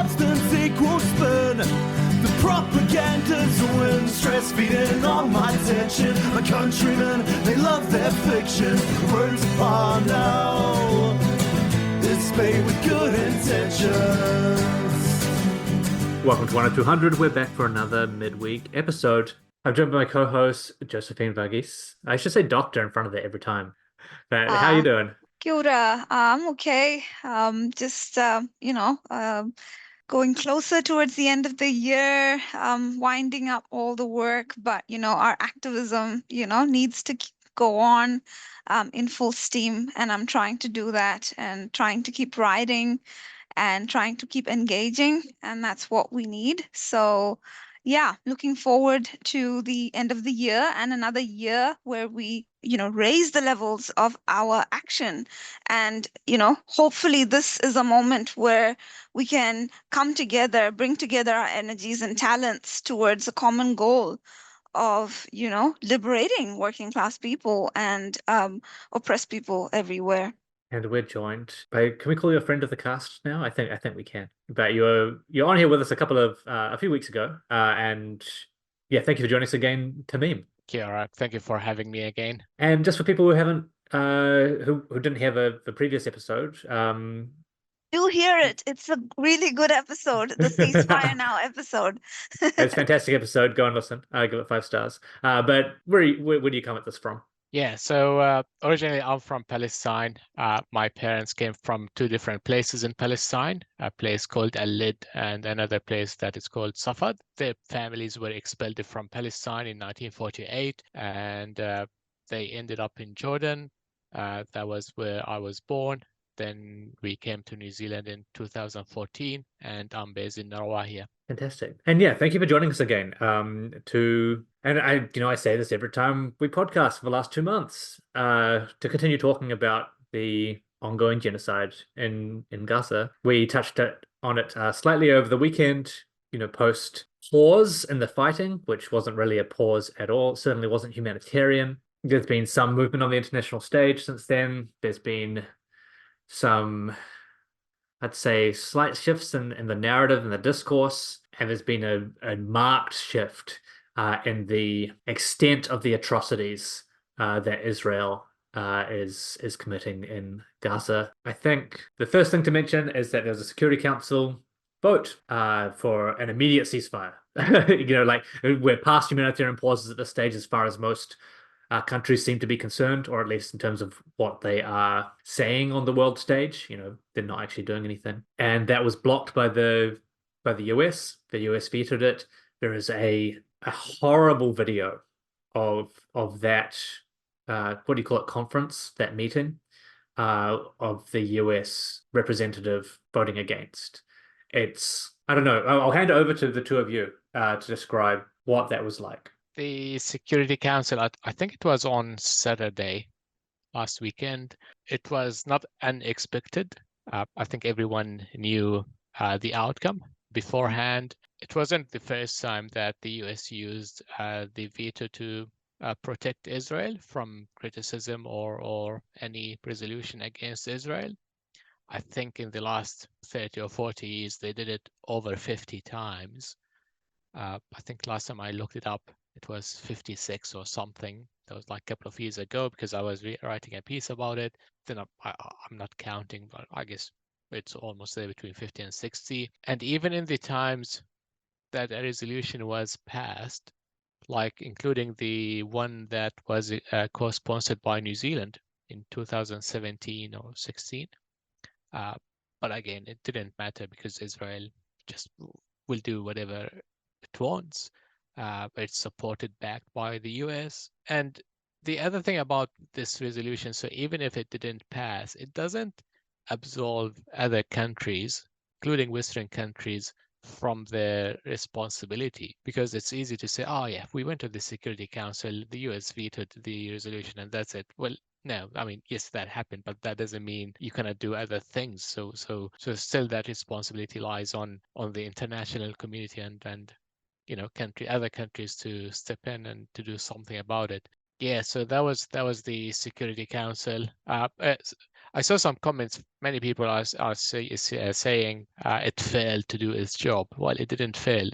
substance equals spin. The propaganda's a win, stress feeding all my tension. My countrymen, they love their fiction. Words upon now, it's made with good intentions. Welcome to 10200. We're back for another midweek episode. I'm joined by my co-host, Josephine. I should say doctor in front of it every time. But how are you doing? Kia ora. I'm okay. Going closer towards the end of the year, winding up all the work, but our activism, needs to go on in full steam, and I'm trying to do that and trying to keep writing and trying to keep engaging, and that's what we need. So yeah, looking forward to the end of the year and another year where we, raise the levels of our action. And, hopefully this is a moment where we can come together, bring together our energies and talents towards a common goal of, liberating working class people and oppressed people everywhere. And we're joined by, can we call you a friend of the cast now? I think we can. But you're on here with us a few weeks ago. And yeah, thank you for joining us again, Tameem. Kia ora. Thank you for having me again. And just for people who haven't who didn't hear the previous episode, Do hear it. It's a really good episode, the Ceasefire Now episode. It's a fantastic episode. Go and listen. Give it 5 stars. But where do you come at this from? Yeah, so originally I'm from Palestine. My parents came from 2 different places in Palestine, a place called Al-Lid and another place that is called Safad. Their families were expelled from Palestine in 1948, and they ended up in Jordan. That was where I was born. Then we came to New Zealand in 2014, and I'm based in Narwa here. Fantastic. And yeah, thank you for joining us again. And I say this every time we podcast for the last 2 months, to continue talking about the ongoing genocide in Gaza. We touched on it slightly over the weekend, post pause in the fighting, which wasn't really a pause at all. It certainly wasn't humanitarian. There's been some movement on the international stage since then. There's been some, I'd say, slight shifts in the narrative and the discourse, and there's been a marked shift in the extent of the atrocities that Israel is committing in Gaza. I think the first thing to mention is that there's a Security Council vote for an immediate ceasefire. We're past humanitarian pauses at this stage as far as most countries seem to be concerned, or at least in terms of what they are saying on the world stage. They're not actually doing anything, and that was blocked by the US. The US vetoed it. There is a horrible video of that what do you call it, conference, that meeting, of the US representative voting against. I don't know. I'll hand it over to the two of you to describe what that was like. The Security Council, I think it was on Saturday last weekend. It was not unexpected. I think everyone knew the outcome beforehand. It wasn't the first time that the US used the veto to protect Israel from criticism or any resolution against Israel. I think in the last 30 or 40 years, they did it over 50 times. I think last time I looked it up, it was 56 or something. That was like a couple of years ago, because I was writing a piece about it. Then I'm not counting, but I guess it's almost there between 50 and 60. And even in the times that a resolution was passed, like including the one that was co-sponsored by New Zealand in 2017 or 16. But again, it didn't matter because Israel just will do whatever it wants. It's supported, backed by the US. And the other thing about this resolution, so even if it didn't pass, it doesn't absolve other countries, including Western countries, from their responsibility, because it's easy to say, oh yeah, we went to the Security Council, the US vetoed the resolution, and that's it. Well, no, I mean, yes, that happened, but that doesn't mean you cannot do other things. So still that responsibility lies on the international community and other countries to step in and to do something about it. Yeah, so that was the Security Council. I I saw some comments. Many people are saying it failed to do its job. Well, it didn't fail.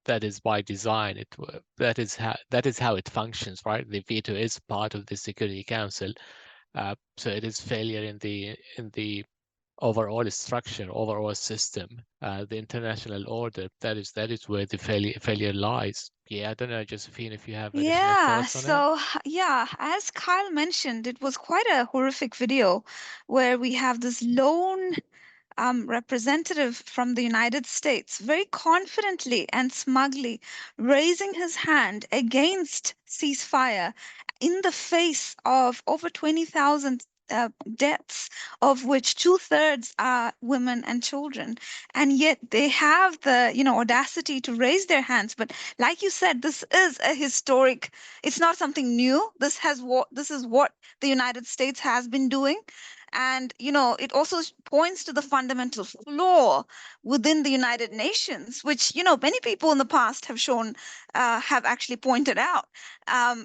That is by design. That is how it functions, right? The veto is part of the Security Council, so it is failure in the overall structure, overall system, the international order. That is where the failure lies. Yeah, I don't know, Josephine, if you have additional thoughts on it. So yeah, as Kyle mentioned, it was quite a horrific video where we have this lone representative from the United States very confidently and smugly raising his hand against ceasefire in the face of over 20,000 deaths, of which 2/3 are women and children. And yet they have the, audacity to raise their hands. But like you said, this is a historic, it's not something new. This is what the United States has been doing. And, it also points to the fundamental flaw within the United Nations, which, many people in the past have shown, have actually pointed out. I'm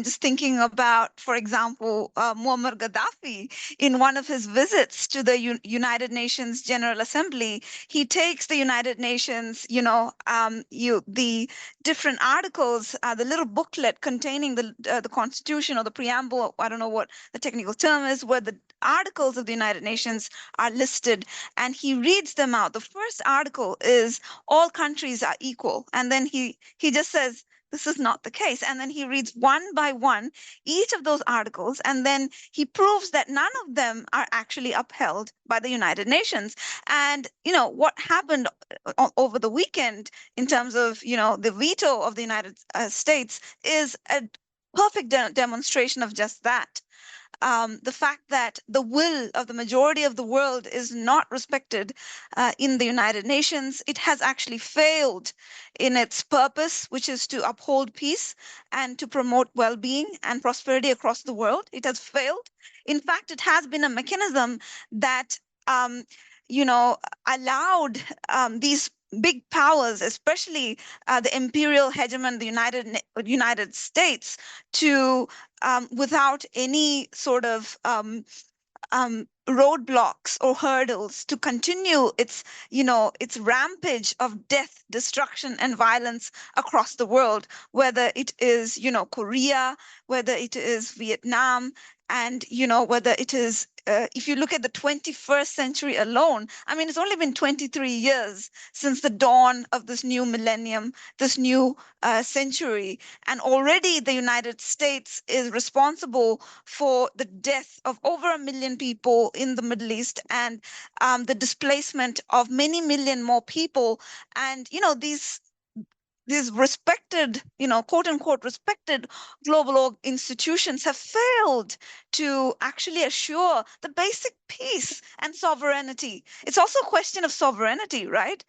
just thinking about, for example, Muammar Gaddafi. In one of his visits to the United Nations General Assembly, he takes the United Nations, the different articles, the little booklet containing the Constitution or the preamble, I don't know what the technical term is, where the articles of the United Nations are listed, and he reads them out. The first article is all countries are equal, and then he just says this is not the case, and then he reads one by one each of those articles, and then he proves that none of them are actually upheld by the United Nations. And what happened over the weekend in terms of the veto of the United States is a perfect demonstration of just that. The fact that the will of the majority of the world is not respected in the United Nations. It has actually failed in its purpose, which is to uphold peace and to promote well-being and prosperity across the world. It has failed. In fact, it has been a mechanism that allowed these big powers, especially the imperial hegemon, the United States, to without any sort of roadblocks or hurdles, to continue its rampage of death, destruction, and violence across the world, whether it is Korea, whether it is Vietnam, and whether it is if you look at the 21st century alone, I mean, it's only been 23 years since the dawn of this new millennium, this new century, and already the United States is responsible for the death of over 1 million people in the Middle East, and the displacement of many million more people. And these respected, quote unquote, respected global institutions have failed to actually assure the basic peace and sovereignty. It's also a question of sovereignty, right?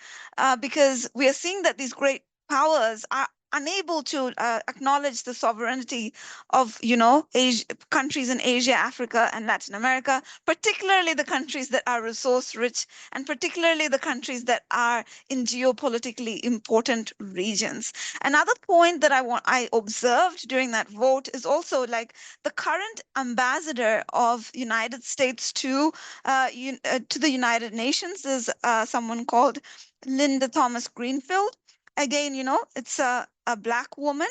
Because we are seeing that these great powers are unable to acknowledge the sovereignty of countries in Asia, Africa, and Latin America, particularly the countries that are resource rich, and particularly the countries that are in geopolitically important regions. Another point that I observed during that vote is also, like, the current ambassador of United States to the United Nations is someone called Linda Thomas Greenfield. Again, it's a Black woman.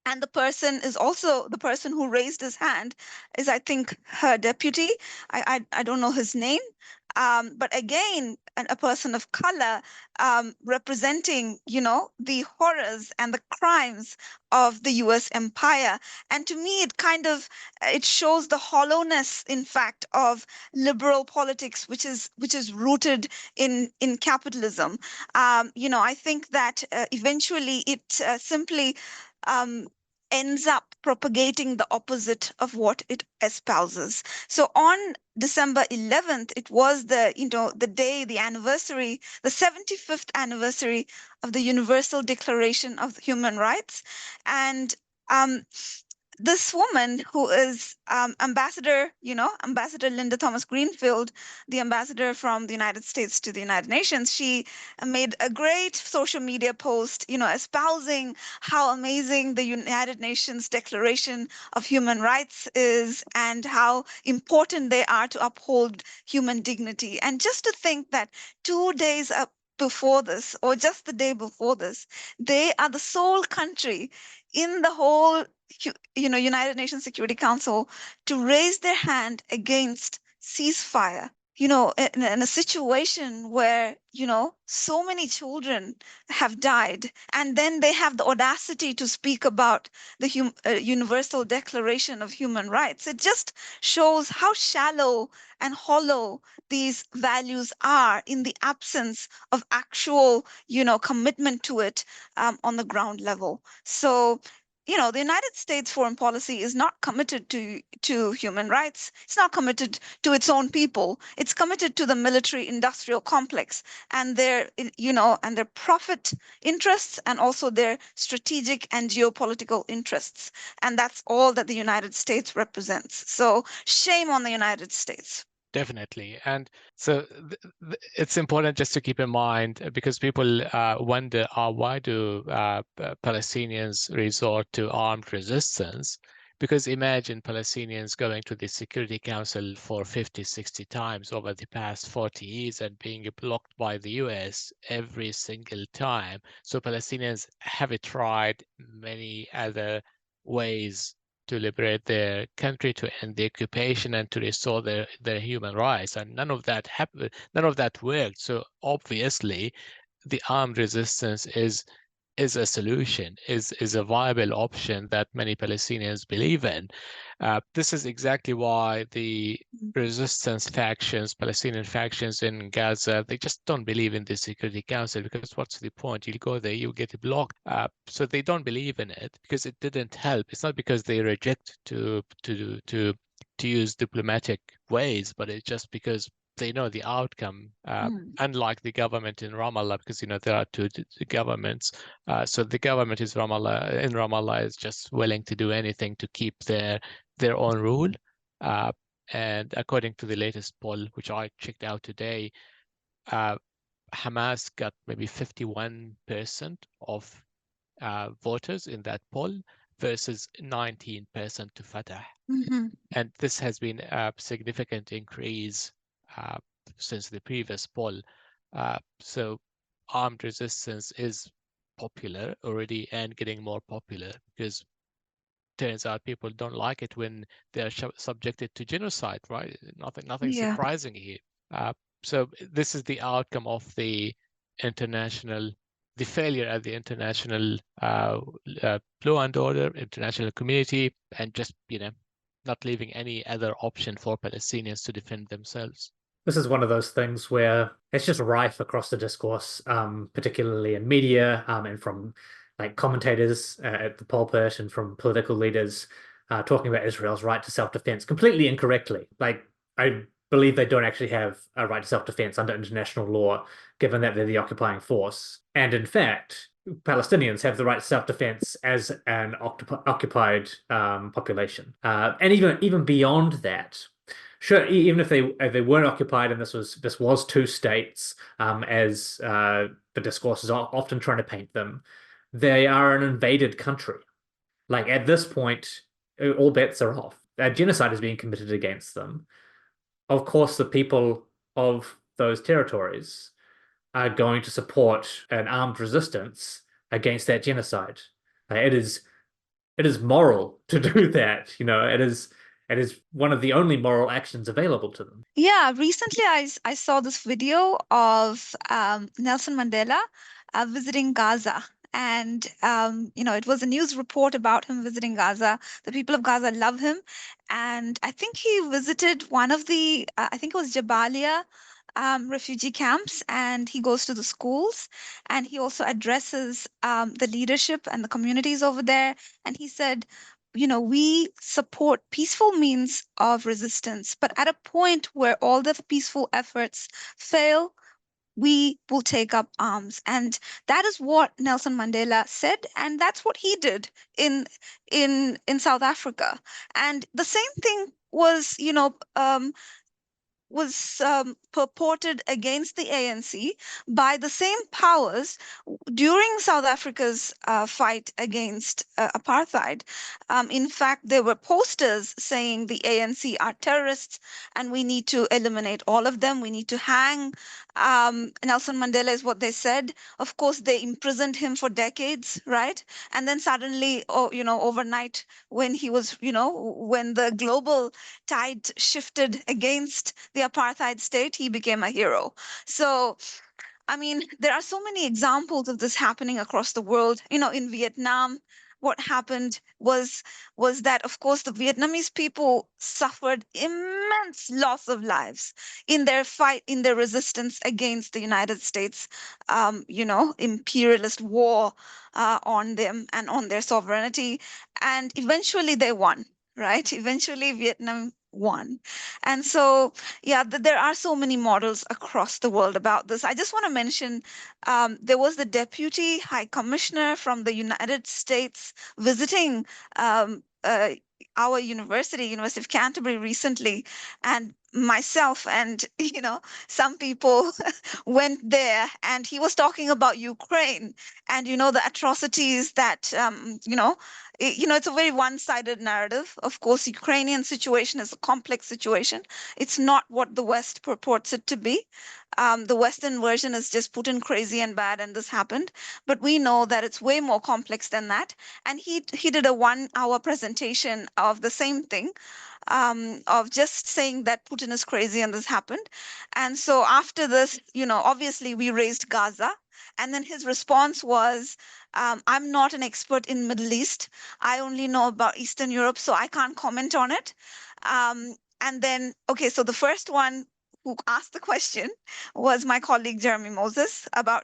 And the person is also the person who raised his hand is, I think, her deputy. I don't know his name. But again, a person of color representing, the horrors and the crimes of the US empire. And to me, it shows the hollowness, in fact, of liberal politics, which is rooted in capitalism. I think that eventually it simply ends up propagating the opposite of what it espouses. So on December 11th, it was the day, the anniversary, the 75th anniversary of the Universal Declaration of Human Rights. And this woman who is Ambassador Linda Thomas Greenfield, the ambassador from the United States to the United Nations, she made a great social media post, espousing how amazing the United Nations Declaration of Human Rights is and how important they are to uphold human dignity. And just to think that 2 days before this, or just the day before this, they are the sole country in the whole United Nations Security Council to raise their hand against ceasefire. In a situation where, so many children have died, and then they have the audacity to speak about the Universal Declaration of Human Rights. It just shows how shallow and hollow these values are in the absence of actual, commitment to it on the ground level. So, the United States foreign policy is not committed to human rights. It's not committed to its own people. It's committed to the military-industrial complex and their profit interests, and also their strategic and geopolitical interests. And that's all that the United States represents. So shame on the United States. Definitely. And so it's important just to keep in mind, because people wonder, why do Palestinians resort to armed resistance? Because imagine Palestinians going to the Security Council for 50, 60 times over the past 40 years and being blocked by the US every single time. So Palestinians have tried many other ways to liberate their country, to end the occupation, and to restore their human rights, and none of that happened. None of that worked. So obviously, the armed resistance is a solution, is a viable option that many Palestinians believe in. This is exactly why the resistance factions, Palestinian factions in Gaza, they just don't believe in the Security Council, because what's the point? You go there, you get blocked. So they don't believe in it because it didn't help. It's not because they reject to use diplomatic ways, but it's just because they know the outcome, unlike the government in Ramallah, because there are two governments. So the government in Ramallah is just willing to do anything to keep their own rule. And according to the latest poll, which I checked out today, Hamas got maybe 51% of voters in that poll versus 19% to Fatah. And this has been a significant increase since the previous poll. So armed resistance is popular already and getting more popular, because turns out people don't like it when they're subjected to genocide, right? Nothing surprising here. So this is the outcome of the failure at the international law and order, international community, and just, not leaving any other option for Palestinians to defend themselves. This is one of those things where it's just rife across the discourse, particularly in media, and from commentators at the pulpit, and from political leaders talking about Israel's right to self-defense completely incorrectly. I believe they don't actually have a right to self-defense under international law, given that they're the occupying force. And in fact, Palestinians have the right to self-defense as an occupied population. And even beyond that, sure, even if they weren't occupied and this was two states, as the discourse is often trying to paint them, they are an invaded country. At this point, all bets are off. Genocide is being committed against them. Of course, the people of those territories are going to support an armed resistance against that genocide. It is moral to do that. It is one of the only moral actions available to them. Yeah, recently I saw this video of Nelson Mandela visiting Gaza. And, it was a news report about him visiting Gaza. The people of Gaza love him. And I think he visited one of the, I think it was Jabalia refugee camps, and he goes to the schools, and he also addresses the leadership and the communities over there. And he said, we support peaceful means of resistance, but at a point where all the peaceful efforts fail, we will take up arms. And that is what Nelson Mandela said, and that's what he did in South Africa. And the same thing was, purported against the ANC by the same powers during South Africa's fight against apartheid. In fact, there were posters saying the ANC are terrorists and we need to eliminate all of them. We need to hang Nelson Mandela, is what they said. Of course, they imprisoned him for decades, right? And then suddenly, overnight, when he was, when the global tide shifted against the apartheid state, he became a hero. So, I mean, there are so many examples of this happening across the world. In Vietnam, what happened was that, of course, the Vietnamese people suffered immense loss of lives in their fight, in their resistance against the United States, imperialist war on them and on their sovereignty. And eventually they won, right? Eventually Vietnam won. And so, yeah, there are so many models across the world about this. I just want to mention there was the Deputy High Commissioner from the United States visiting our University of Canterbury recently, and myself and some people went there, and he was talking about Ukraine and the atrocities that it's a very one-sided narrative. Of course, Ukrainian situation is a complex situation. It's not what the West purports it to be. The Western version is just Putin crazy and bad, and this happened. But we know that it's way more complex than that. And he did a 1-hour presentation of the same thing, of just saying that Putin is crazy and this happened. And so after this, obviously we raised Gaza. And then his response was, I'm not an expert in Middle East. I only know about Eastern Europe, so I can't comment on it. And then, okay, so the first one who asked the question was my colleague Jeremy Moses about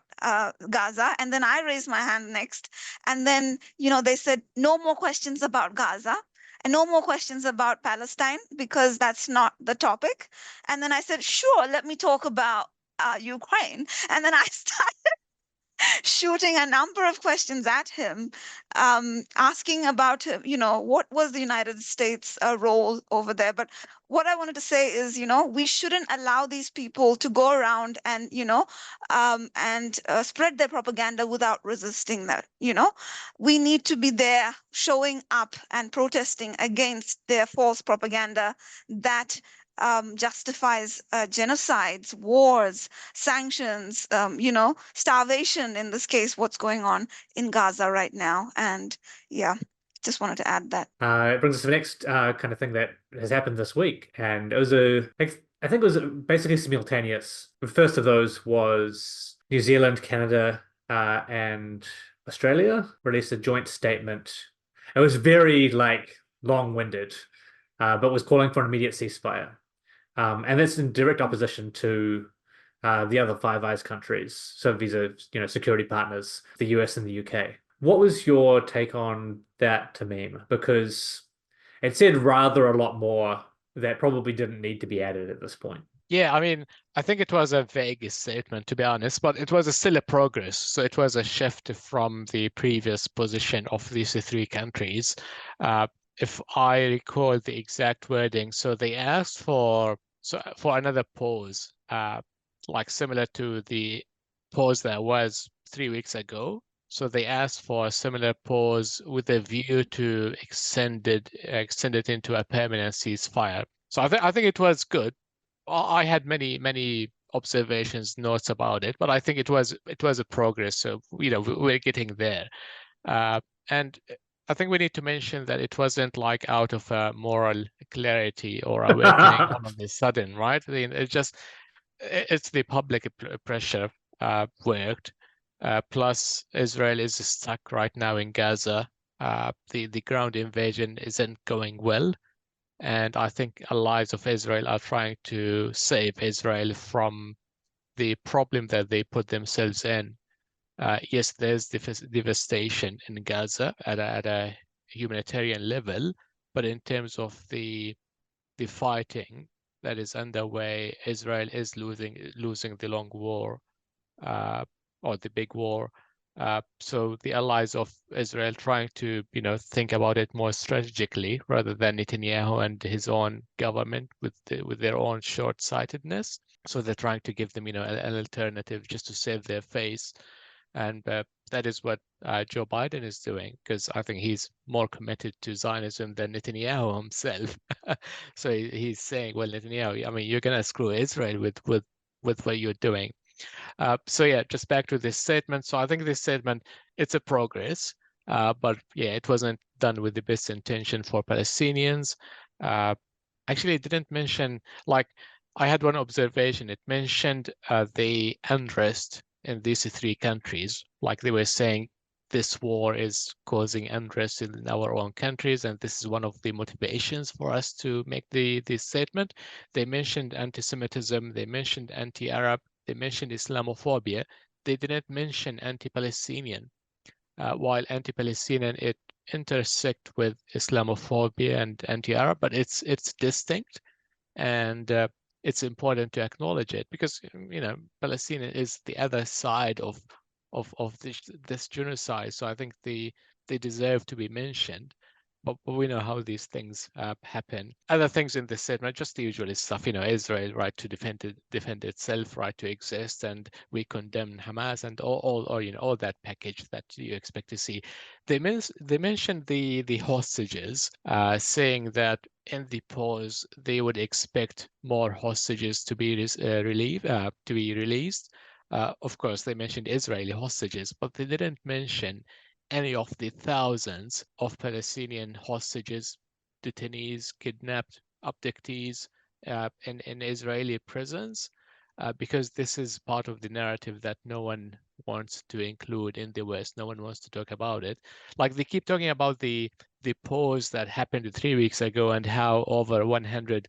Gaza. And then I raised my hand next. And then, they said, no more questions about Gaza and no more questions about Palestine because that's not the topic. And then I said, sure, let me talk about Ukraine. And then I started shooting a number of questions at him, asking about, what was the United States' role over there. But what I wanted to say is, we shouldn't allow these people to go around and, spread their propaganda without resisting that. We need to be there showing up and protesting against their false propaganda that justifies genocides, wars, sanctions, starvation, in this case, what's going on in Gaza right now. And yeah, just wanted to add that. It brings us to the next kind of thing that has happened this week. And it was I think it was basically simultaneous. The first of those was New Zealand, Canada, and Australia released a joint statement. It was very long-winded, but was calling for an immediate ceasefire. And that's in direct opposition to the other Five Eyes countries. So these are, security partners, the US and the UK. What was your take on that, Tameem? Because it said rather a lot more that probably didn't need to be added at this point. Yeah, I mean, I think it was a vague statement, to be honest, but it was still a progress. So it was a shift from the previous position of these three countries. If I recall the exact wording, so they asked for another pause, similar to the pause that was 3 weeks ago. So they asked for a similar pause with a view to extend it into a permanent ceasefire. So I think it was good. I had many observations, notes about it, but I think it was a progress. So we're getting there, and I think we need to mention that it wasn't out of a moral clarity or awakening all of a sudden, right? It's the public pressure worked. Plus, Israel is stuck right now in Gaza. The ground invasion isn't going well. And I think allies of Israel are trying to save Israel from the problem that they put themselves in. Yes, there's devastation in Gaza at a humanitarian level, but in terms of the fighting that is underway, Israel is losing the long war. or the big war. So the allies of Israel trying to, think about it more strategically rather than Netanyahu and his own government with their own short-sightedness. So they're trying to give them, an alternative just to save their face. And that is what Joe Biden is doing, because I think he's more committed to Zionism than Netanyahu himself. So he's saying, well, Netanyahu, I mean, you're going to screw Israel with what you're doing. So yeah, just back to this statement. So I think this statement, it's a progress, but yeah, it wasn't done with the best intention for Palestinians. Actually, it didn't mention, like, I had one observation. It mentioned the unrest in these three countries. Like they were saying, this war is causing unrest in our own countries, and this is one of the motivations for us to make this statement. They mentioned anti-Semitism, they mentioned anti-Arab, they mentioned Islamophobia. They didn't mention anti-Palestinian. While anti-Palestinian, it intersect with Islamophobia and anti-Arab, but it's distinct, and it's important to acknowledge it because Palestine is the other side of this genocide. So I think they deserve to be mentioned. But we know how these things happen. Other things in this statement, just the usual stuff, Israel right to defend itself, right to exist, and we condemn Hamas and all that package that you expect to see. They mentioned the hostages, saying that in the pause they would expect more hostages to be released. Of course, they mentioned Israeli hostages, but they didn't mention any of the thousands of Palestinian hostages, detainees, kidnapped, abductees in Israeli prisons, because this is part of the narrative that no one wants to include in the West. No one wants to talk about it. Like they keep talking about the pause that happened 3 weeks ago and how over 100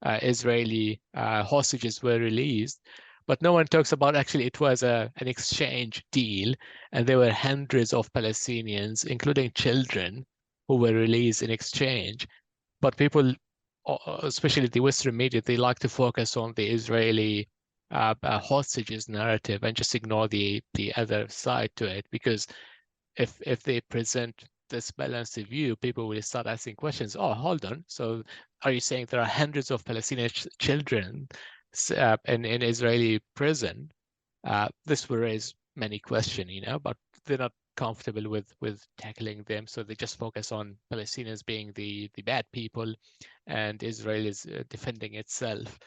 Israeli hostages were released. But no one talks about actually it was an exchange deal, and there were hundreds of Palestinians, including children, who were released in exchange. But people, especially the Western media, they like to focus on the Israeli hostages narrative and just ignore the other side to it, because if they present this balanced view, people will start asking questions. Oh, hold on. So are you saying there are hundreds of Palestinian children in Israeli prison? This will raise many questions, but they're not comfortable with tackling them, so they just focus on Palestinians being the bad people, and Israel is defending itself.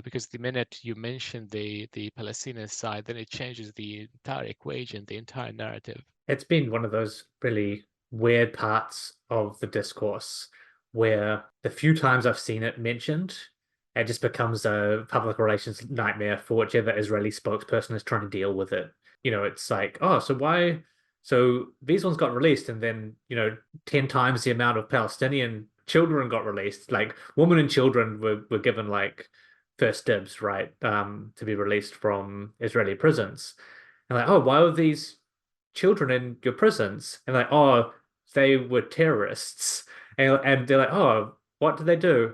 Because the minute you mention the Palestinian side, then it changes the entire equation, the entire narrative. It's been one of those really weird parts of the discourse where the few times I've seen it mentioned, it just becomes a public relations nightmare for whichever Israeli spokesperson is trying to deal with it. It's like, oh, so why? So these ones got released, and then 10 times the amount of Palestinian children got released. Like women and children were given like first dibs, right, to be released from Israeli prisons. And like, oh, why were these children in your prisons? And like, oh, they were terrorists. And they're like, oh, what did they do?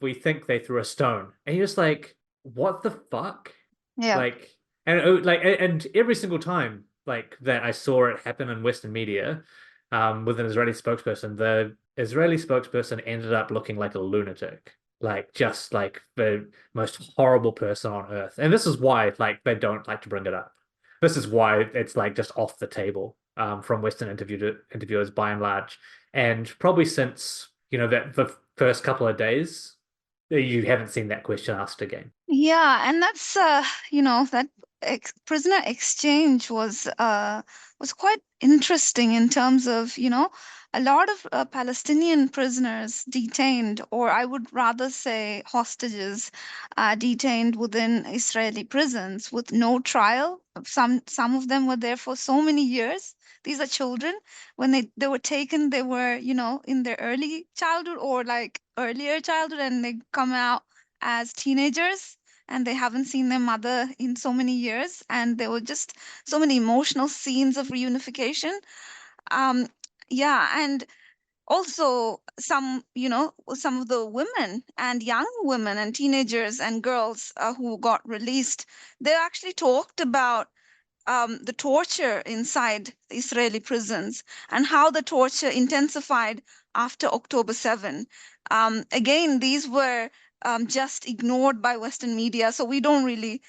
We think they threw a stone. And you're just like, what the fuck? Yeah. Like, and every single time like that I saw it happen in Western media, with an Israeli spokesperson, the Israeli spokesperson ended up looking like a lunatic, like just like the most horrible person on earth. And this is why like they don't like to bring it up. This is why it's like just off the table from Western interviewers by and large. And probably since that the first couple of days, you haven't seen that question asked again. Yeah, and that's that prisoner exchange was quite interesting in terms of a lot of Palestinian prisoners detained, or I would rather say hostages, detained within Israeli prisons with no trial. Some of them were there for so many years. These are children. When they were taken, they were in their early childhood or like earlier childhood, and they come out as teenagers, and they haven't seen their mother in so many years, and there were just so many emotional scenes of reunification. Yeah, and also some some of the women and young women and teenagers and girls who got released, they actually talked about the torture inside Israeli prisons and how the torture intensified after October 7. Again, these were just ignored by Western media, so we don't really,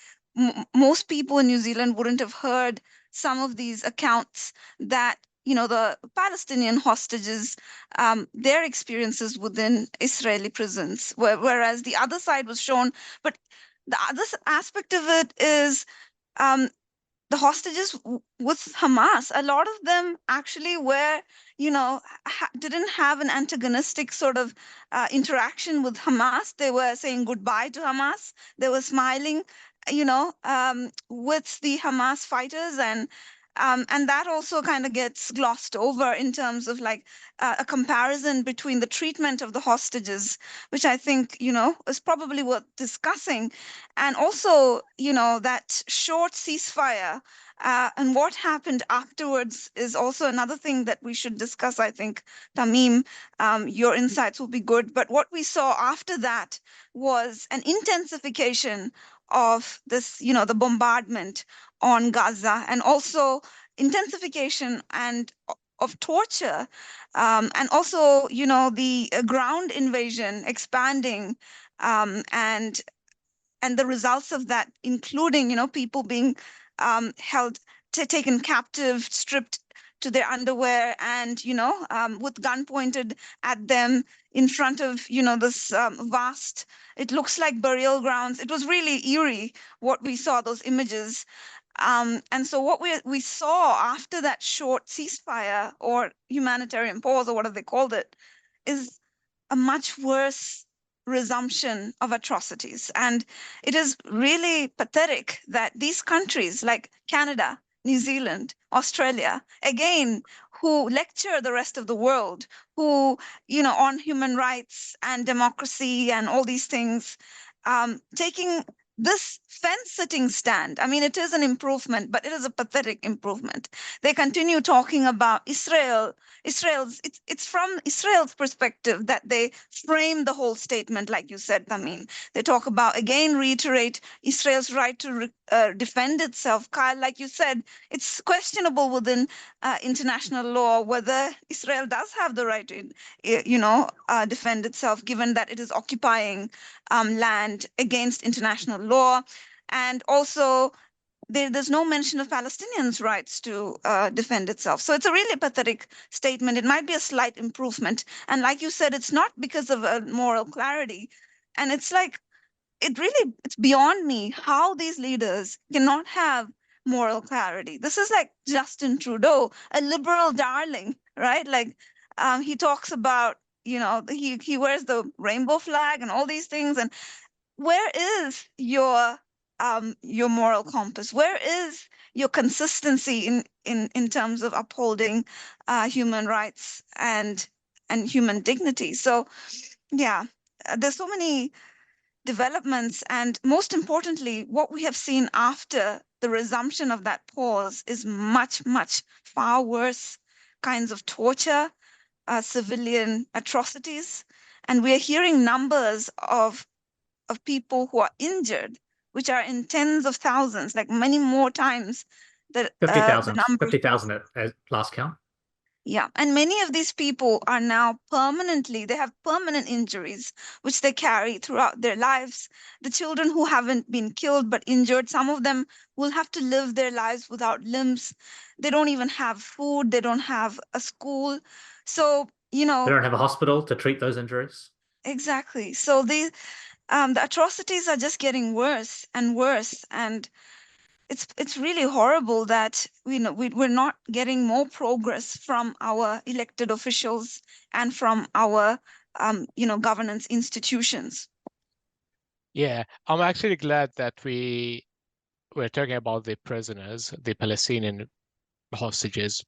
most people in New Zealand wouldn't have heard some of these accounts that the Palestinian hostages, their experiences within Israeli prisons, whereas the other side was shown. But the other aspect of it is the hostages with Hamas, a lot of them actually were, didn't have an antagonistic sort of interaction with Hamas. They were saying goodbye to Hamas. They were smiling, with the Hamas fighters, and that also kind of gets glossed over in terms of like a comparison between the treatment of the hostages, which I think, is probably worth discussing. And also, that short ceasefire and what happened afterwards is also another thing that we should discuss, I think. Tameem, your insights will be good. But what we saw after that was an intensification of this, the bombardment on Gaza, and also intensification and of torture, and also, the ground invasion expanding, and the results of that, including, people being held, taken captive, stripped to their underwear, and, with gun pointed at them in front of, this vast, it looks like burial grounds. It was really eerie what we saw, those images. And so what we saw after that short ceasefire or humanitarian pause, or whatever they called it, is a much worse resumption of atrocities. And it is really pathetic that these countries like Canada, New Zealand, Australia, again, who lecture the rest of the world, who, on human rights and democracy and all these things, taking this fence-sitting stand. I mean, it is an improvement, but it is a pathetic improvement. They continue talking about Israel. It's from Israel's perspective that they frame the whole statement, like you said, Tameem. They talk about, again, reiterate Israel's right to defend itself. Kyle, like you said, it's questionable within international law whether Israel does have the right to, defend itself, given that it is occupying land against international law. And also, there's no mention of Palestinians' rights to defend itself. So it's a really pathetic statement. It might be a slight improvement. And like you said, it's not because of a moral clarity. And it's like, it's beyond me how these leaders cannot have moral clarity. This is like Justin Trudeau, a liberal darling, right? Like, he talks about, he wears the rainbow flag and all these things. And where is your moral compass? Where is your consistency in terms of upholding human rights and human dignity? So yeah, there's so many developments, and most importantly, what we have seen after the resumption of that pause is much, much far worse kinds of torture, civilian atrocities, and we are hearing numbers of people who are injured, which are in tens of thousands, like many more times the 50,000. number. 50,000 at last count. Yeah, and many of these people are now they have permanent injuries, which they carry throughout their lives. The children who haven't been killed but injured, some of them will have to live their lives without limbs. They don't even have food. They don't have a school. So, They don't have a hospital to treat those injuries. Exactly. So the atrocities are just getting worse and worse, and it's really horrible that we're not getting more progress from our elected officials and from our governance institutions. Yeah, I'm actually glad that we're talking about the prisoners, the Palestinian hostages,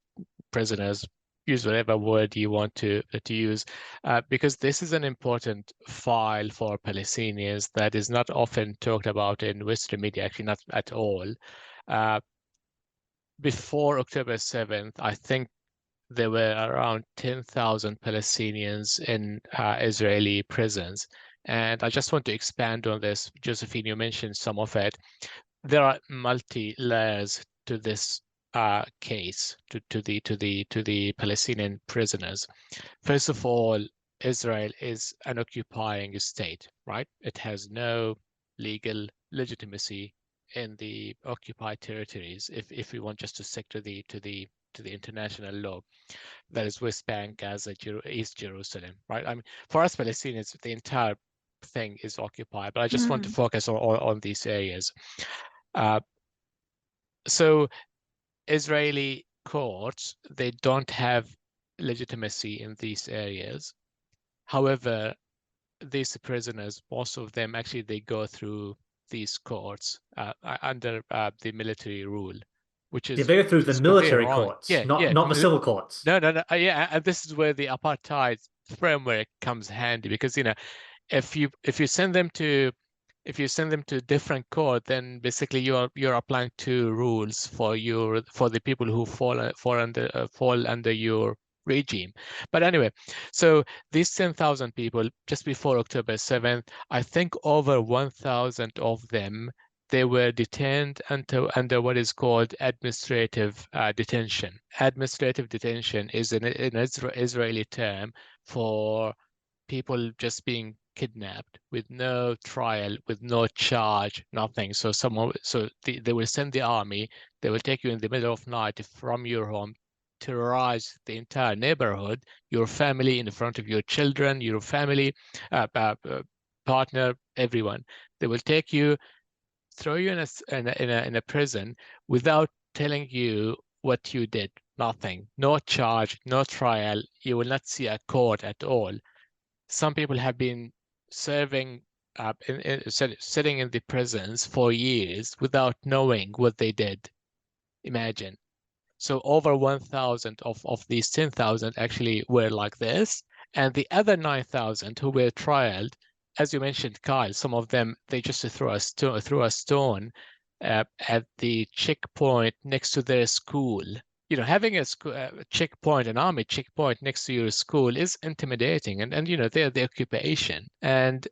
prisoners, use whatever word you want to use, because this is an important file for Palestinians that is not often talked about in Western media, actually not at all. Before October 7th, I think there were around 10,000 Palestinians in Israeli prisons. And I just want to expand on this. Josephine, you mentioned some of it. There are multi-layers to this case, to the Palestinian prisoners. First of all, Israel is an occupying state, right? It has no legal legitimacy in the occupied territories. If we want just to stick to the international law, that is West Bank, Gaza, East Jerusalem, right? I mean, for us Palestinians, the entire thing is occupied, but I just want to focus on these areas. So Israeli courts, they don't have legitimacy in these areas. However, these prisoners, most of them actually, they go through these courts under the military rule, which is They go through the military courts, yeah, not the civil courts. No, yeah, and this is where the apartheid framework comes handy, because if you send them to different court, then basically you're applying two rules for the people who fall under your regime. But anyway, so these 10,000 people, just before October 7th, I think over 1,000 of them, they were detained under what is called administrative detention. Administrative detention is an Israeli term for people just being kidnapped with no trial, with no charge, nothing. So they will send the army, they will take you in the middle of night from your home, terrorize the entire neighborhood, your family, in front of your children, your family, partner, everyone. They will take you, throw you in a prison without telling you what you did. Nothing, no charge, no trial. You will not see a court at all. Some people have been serving sitting in the prisons for years without knowing what they did. Imagine. So over 1,000 of these 10,000 actually were like this. And the other 9,000 who were trialed, as you mentioned, Kyle, some of them, they just threw a stone at the checkpoint next to their school. Having a checkpoint, an army checkpoint next to your school is intimidating, and they're the occupation, and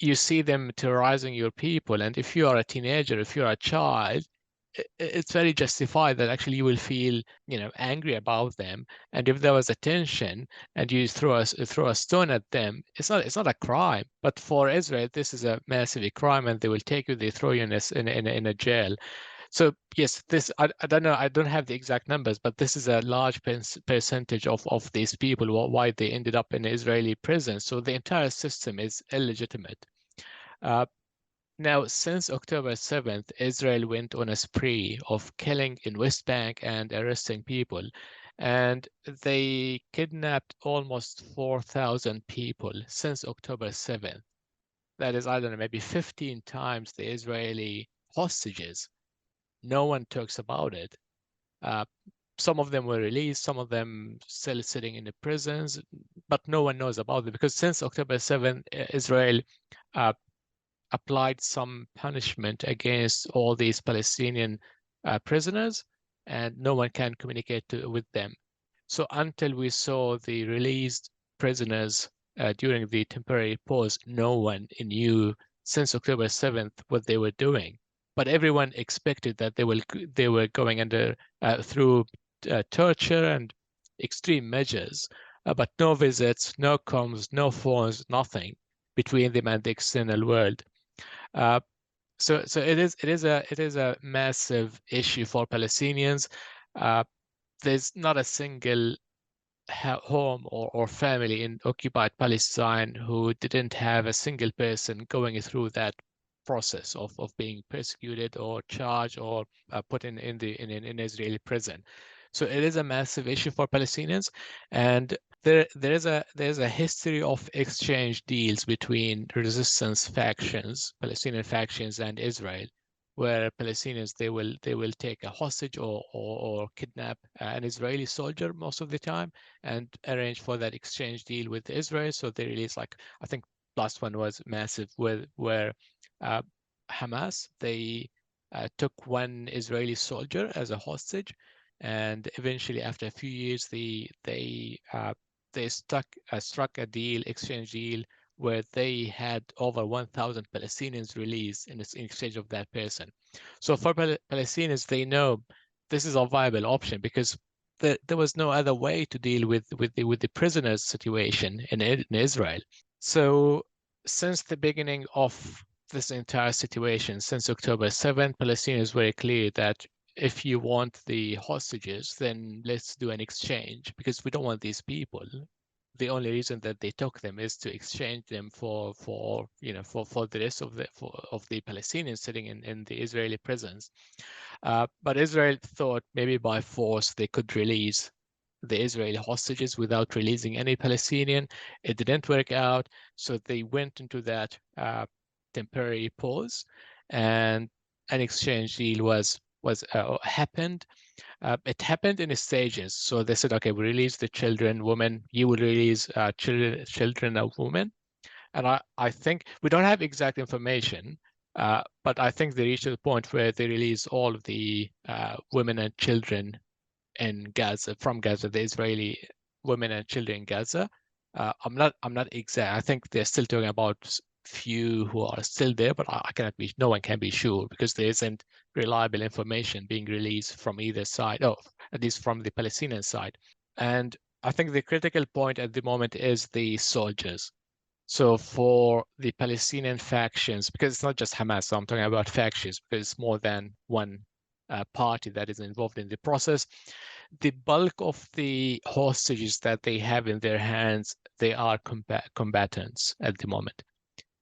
you see them terrorizing your people. And if you are a teenager, if you're a child, it's very justified that actually you will feel angry about them. And if there was a tension and you throw a stone at them, it's not a crime. But for Israel, this is a massive crime, and they will take you, they throw you in a jail. So yes, this I don't know, I don't have the exact numbers, but this is a large percentage of these people, why they ended up in Israeli prison. So the entire system is illegitimate. Now, since October 7th, Israel went on a spree of killing in West Bank and arresting people, and they kidnapped almost 4,000 people since October 7th. That is, I don't know, maybe 15 times the Israeli hostages. No one talks about it. Some of them were released, some of them still sitting in the prisons, but no one knows about it, because since October 7th, Israel applied some punishment against all these Palestinian prisoners, and no one can communicate with them. So until we saw the released prisoners during the temporary pause, no one knew since October 7th what they were doing. But everyone expected that they were going under through torture and extreme measures, but no visits, no comms, no phones, nothing between them and the external world. So it is a massive issue for Palestinians. There's not a single home or family in occupied Palestine who didn't have a single person going through that process of being persecuted or charged or put in Israeli prison. So it is a massive issue for Palestinians, and there's a history of exchange deals between resistance factions, Palestinian factions, and Israel, where Palestinians they will take a hostage or kidnap an Israeli soldier most of the time and arrange for that exchange deal with Israel. So they release, like, I think last one was massive, where Hamas, they took one Israeli soldier as a hostage, and eventually, after a few years, they struck a exchange deal, where they had over 1,000 Palestinians released in exchange of that person. So for Palestinians, they know this is a viable option, because there was no other way to deal with the prisoners situation in Israel. So since the beginning of this entire situation, since October 7th, Palestinians were clear that if you want the hostages, then let's do an exchange, because we don't want these people. The only reason that they took them is to exchange them for the rest of the Palestinians sitting in the Israeli prisons. But Israel thought maybe by force they could release the Israeli hostages without releasing any Palestinian. It didn't work out, so they went into that temporary pause, and an exchange deal happened. It happened in stages. So they said, okay, we release the children, women. You will release children and women. And I think we don't have exact information, but I think they reached the point where they release all of the women and children in Gaza, from Gaza, the Israeli women and children in Gaza. I'm not exact. I think they're still talking about few who are still there, but no one can be sure, because there isn't reliable information being released from either side, or at least from the Palestinian side. And I think the critical point at the moment is the soldiers. So for the Palestinian factions, because it's not just Hamas, so I'm talking about factions, because it's more than one party that is involved in the process. The bulk of the hostages that they have in their hands, they are combatants at the moment.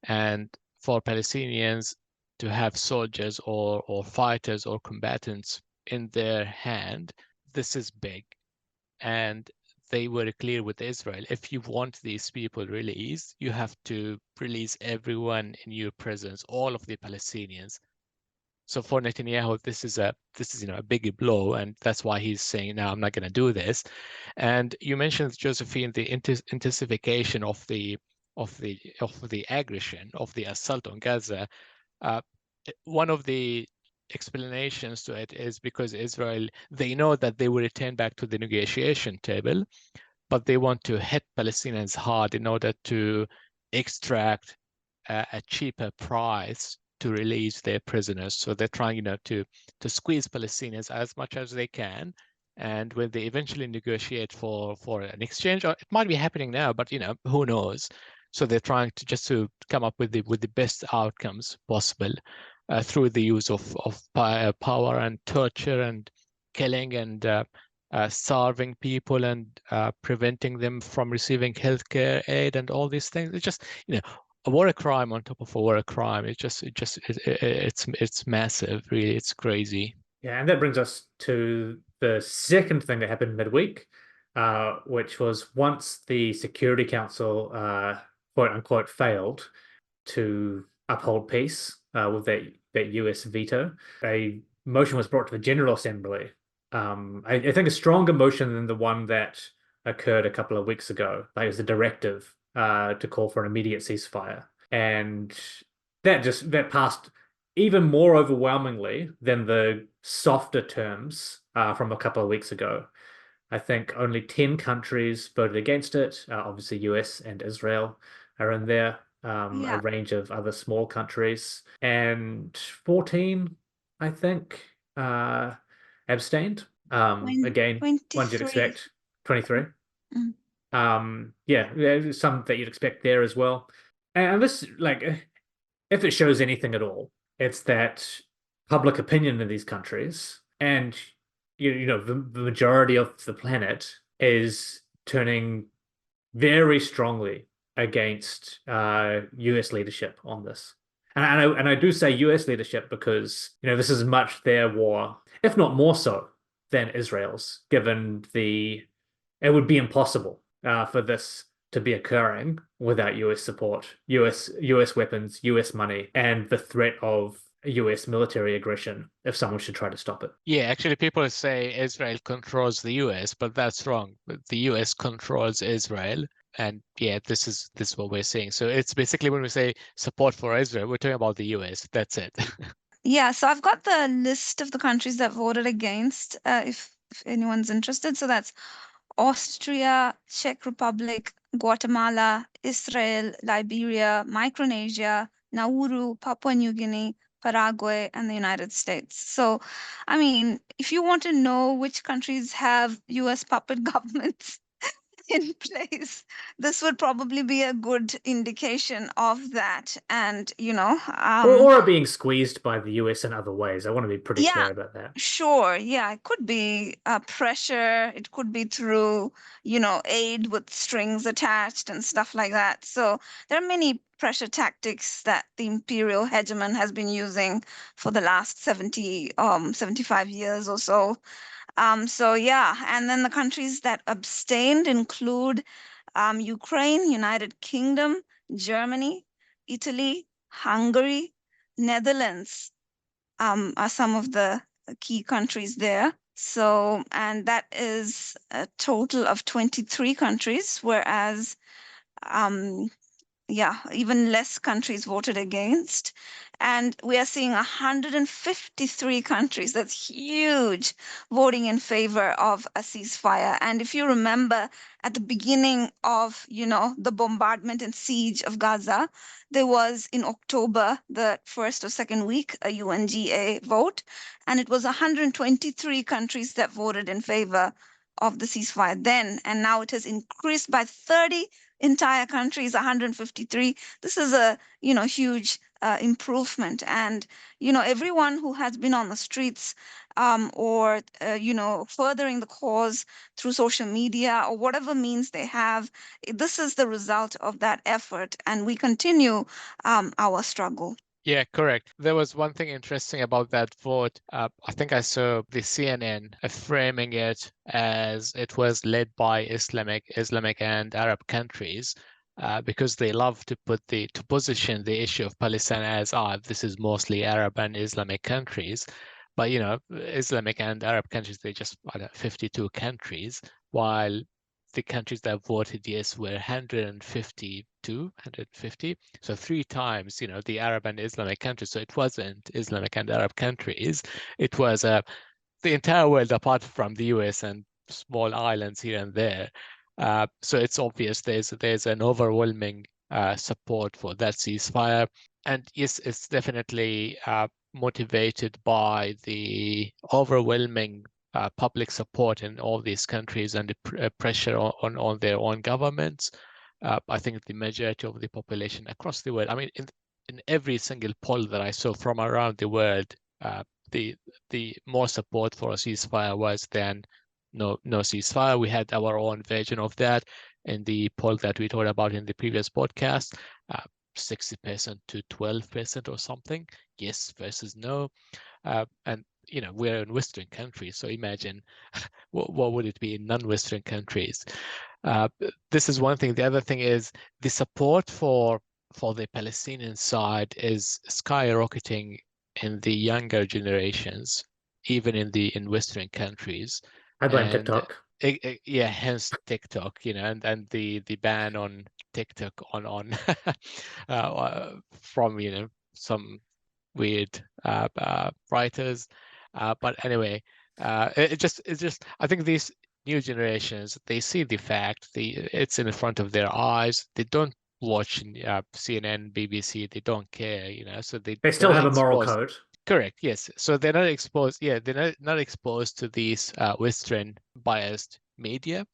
And for Palestinians to have soldiers or fighters or combatants in their hand, this is big. And they were clear with Israel, if you want these people released, you have to release everyone in your prisons, all of the Palestinians. So for Netanyahu, this is a big blow, and that's why he's saying, "No, I'm not going to do this." And you mentioned, Josephine, the intensification of the aggression, of the assault on Gaza. One of the explanations to it is because Israel, they know that they will return back to the negotiation table, but they want to hit Palestinians hard in order to extract a cheaper price to release their prisoners. So they're trying, to squeeze Palestinians as much as they can. And when they eventually negotiate for an exchange, or it might be happening now, but who knows? So they're trying to come up with the best outcomes possible through the use of power and torture and killing and starving people and preventing them from receiving healthcare aid and all these things. It's just a war crime on top of a war crime. It's massive, really. It's crazy. Yeah, and that brings us to the second thing that happened midweek, which was once the Security Council, quote unquote, failed to uphold peace with that US veto, a motion was brought to the General Assembly. I think a stronger motion than the one that occurred a couple of weeks ago. Like, it was a directive to call for an immediate ceasefire, and that passed even more overwhelmingly than the softer terms from a couple of weeks ago. I think only 10 countries voted against it. Obviously, US and Israel are in there. A range of other small countries, and 14, I think, abstained. Again, 23. ones you'd expect. 23. Mm. Yeah, some that you'd expect there as well. And this, like, if it shows anything at all, it's that public opinion in these countries, and the majority of the planet, is turning very strongly against US leadership on this. And I do say US leadership because this is much their war, if not more so than Israel's, given it would be impossible for this to be occurring without US support, US weapons, US money, and the threat of US military aggression if someone should try to stop it. Yeah, actually, people say Israel controls the US, but that's wrong. The US controls Israel. And yeah, this is what we're saying. So it's basically, when we say support for Israel, we're talking about the US. That's it. Yeah, so I've got the list of the countries that voted against. If if anyone's interested. So that's Austria, Czech Republic, Guatemala, Israel, Liberia, Micronesia, Nauru, Papua New Guinea, Paraguay, and the United States. So, I mean, if you want to know which countries have US puppet governments in place, this would probably be a good indication of that. And, Or are being squeezed by the US in other ways. I want to be pretty yeah, clear about that. sure. Yeah, it could be pressure. It could be through, aid with strings attached and stuff like that. So there are many pressure tactics that the imperial hegemon has been using for the last 75 years or so. So yeah, and then the countries that abstained include Ukraine, United Kingdom, Germany, Italy, Hungary, Netherlands, are some of the key countries there. So, and that is a total of 23 countries, whereas, even less countries voted against. And we are seeing 153 countries, that's huge, voting in favor of a ceasefire. And if you remember at the beginning of, the bombardment and siege of Gaza, there was in October, the first or second week, a UNGA vote, and it was 123 countries that voted in favor of the ceasefire then. And now it has increased by 30 entire countries, 153. This is a huge improvement. And everyone who has been on the streets or furthering the cause through social media or whatever means they have, this is the result of that effort, and we continue our struggle. Yeah, correct. There was one thing interesting about that vote. I think I saw the CNN framing it as it was led by Islamic and Arab countries, because they love to position the issue of Palestine as, this is mostly Arab and Islamic countries. But Islamic and Arab countries, they just 52 countries, while the countries that voted yes were 150, so 3 times the Arab and Islamic countries. So it wasn't Islamic and Arab countries, it was the entire world apart from the US and small islands here and there. So it's obvious there's an overwhelming support for that ceasefire. And yes, it's definitely motivated by the overwhelming public support in all these countries and the pressure on their own governments. I think the majority of the population across the world, I mean, in every single poll that I saw from around the world, the more support for a ceasefire was than no ceasefire. We had our own version of that in the poll that we talked about in the previous podcast, 60% to 12% or something, yes versus no. And we're in Western countries, so imagine what would it be in non-Western countries. This is one thing. The other thing is the support for the Palestinian side is skyrocketing in the younger generations, even in Western countries. I blame TikTok. Yeah, hence TikTok, and the ban on TikTok on from some weird writers. But anyway, it's just I think these new generations, they see the fact, it's in front of their eyes. They don't watch CNN, BBC. They don't care, so they still have a moral code. Correct. Yes. So they're not exposed. Yeah, they're not exposed to these Western biased media.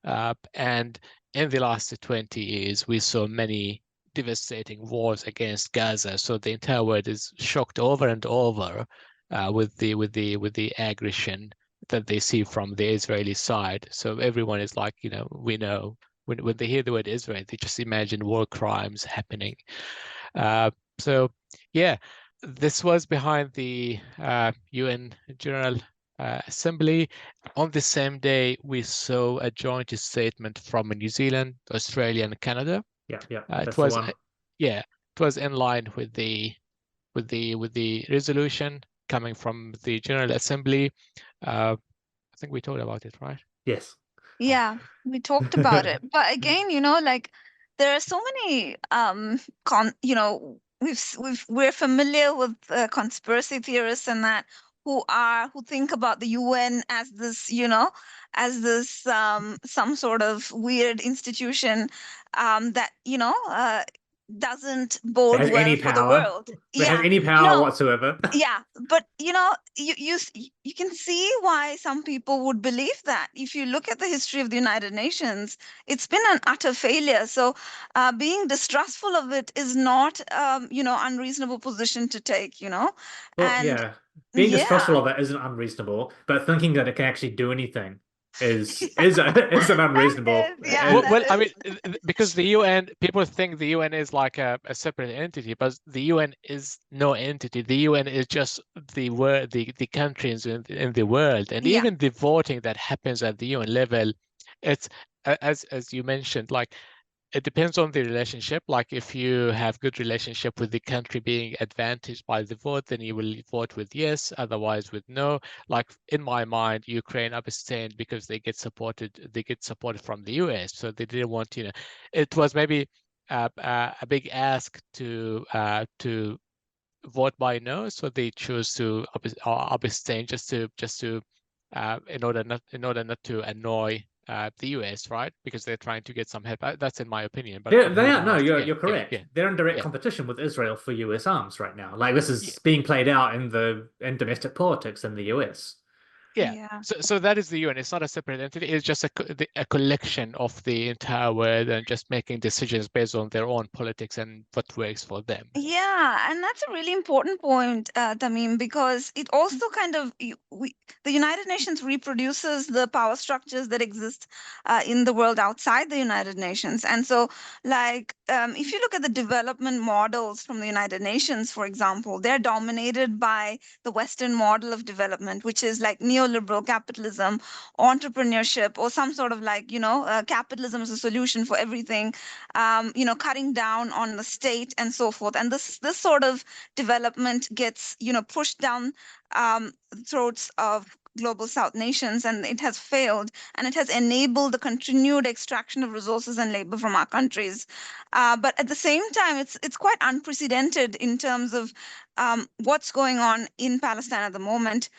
And in the last 20 years, we saw many devastating wars against Gaza. So the entire world is shocked over and over with the aggression that they see from the Israeli side. So everyone is like, we know when they hear the word Israel, they just imagine war crimes happening. So yeah. This was behind the UN General Assembly. On the same day, we saw a joint statement from New Zealand, Australia, and Canada. Yeah, it was in line with the resolution coming from the General Assembly. I think we talked about it, right? Yes. Yeah, we talked about it. But again, there are so many we're familiar with conspiracy theorists and that who think about the UN as this, as this some sort of weird institution that doesn't That bode has any well for the power. world. That has Yeah, any power whatsoever. yeah, but you can see why some people would believe that. If you look at the history of the United Nations, it's been an utter failure. So being distrustful of it is not unreasonable position to take, Well, and yeah, being yeah. distrustful of it isn't unreasonable, but thinking that it can actually do anything is an unreasonable. Yeah, that Well, I is. mean, because the UN, people think the UN is like a separate entity, but the UN is no entity. The UN is just the countries in the world, and Yeah. even the voting that happens at the UN level, it's as you mentioned, like it depends on the relationship. Like if you have good relationship with the country being advantaged by the vote, then you will vote with yes, otherwise with no. Like in my mind, Ukraine abstained because they get supported from the US. So they didn't want, it was maybe a big ask to vote by no. So they chose to abstain just to in order not to annoy the US, right? Because they're trying to get some help. That's in my opinion. But They who are. No, knows? you're Yeah, you're yeah, correct. yeah, They're in direct yeah, competition with Israel for US arms right now. Like this yeah, is being played out in domestic politics in the US. yeah. Yeah. So that is the UN. It's not a separate entity. It's just a collection of the entire world and just making decisions based on their own politics and what works for them. Yeah, and that's a really important point, Tameem, because it also kind of the United Nations reproduces the power structures that exist in the world outside the United Nations. And so, like, if you look at the development models from the United Nations, for example, they're dominated by the Western model of development, which is like neoliberal capitalism, entrepreneurship, or some sort of like, capitalism is a solution for everything, cutting down on the state and so forth. And this sort of development gets, pushed down throats of global South nations, and it has failed, and it has enabled the continued extraction of resources and labor from our countries. But at the same time, it's quite unprecedented in terms of what's going on in Palestine at the moment.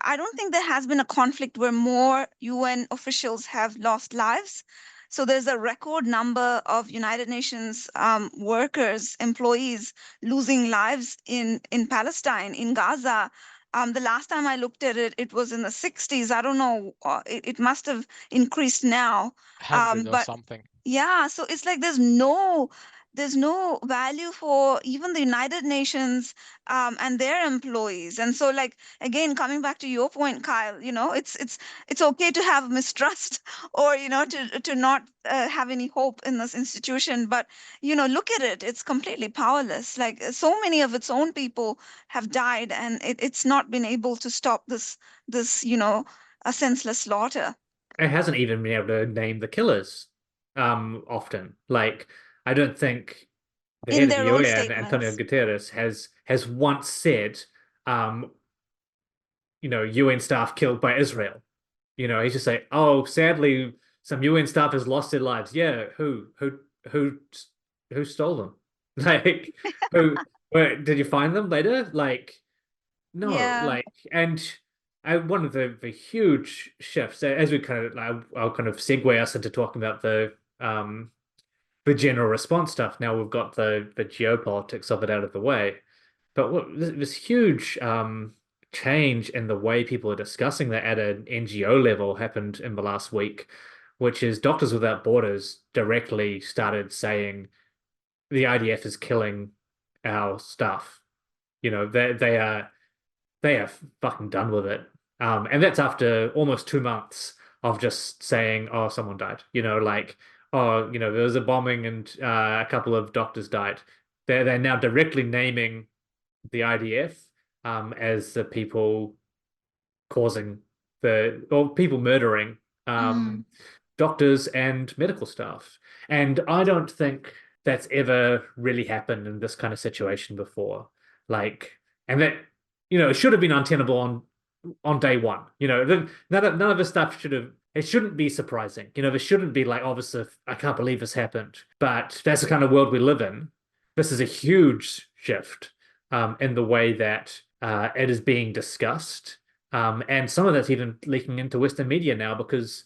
I don't think there has been a conflict where more UN officials have lost lives. So there's a record number of United Nations workers, employees losing lives in Palestine, in Gaza. The last time I looked at it, it was in the 60s. I don't know. It must have increased now. 100 or But something. yeah, so it's like there's no value for even the United Nations and their employees. And so, like, again, coming back to your point, Kyle, it's okay to have mistrust or to not have any hope in this institution, but look at it, it's completely powerless. Like so many of its own people have died, and it's not been able to stop this a senseless slaughter It hasn't even been able to name the killers often. Like I don't think the in head of the their own UN, Antonio statements. Guterres, has once said, um, UN staff killed by Israel. He's just like, oh, sadly, some UN staff has lost their lives. Yeah, who, who stole them? Like, who? Did you find them later? Like, no, Yeah. like, and one of the huge shifts as we kind of, I'll kind of segue us into talking about the general response stuff. Now we've got the geopolitics of it out of the way. But this huge change in the way people are discussing that at an NGO level happened in the last week, which is Doctors Without Borders directly started saying the IDF is killing our staff. They are fucking done with it. And that's after almost 2 months of just saying, oh, someone died. Like, oh, there was a bombing and a couple of doctors died. They're now directly naming the IDF as the people causing or people murdering Mm. doctors and medical staff. And I don't think that's ever really happened in this kind of situation before. Like, and that, it should have been untenable on day one. None of this stuff it shouldn't be surprising. This shouldn't be like, oh, I can't believe this happened. But that's the kind of world we live in. This is a huge shift in the way that it is being discussed. And some of that's even leaking into Western media now because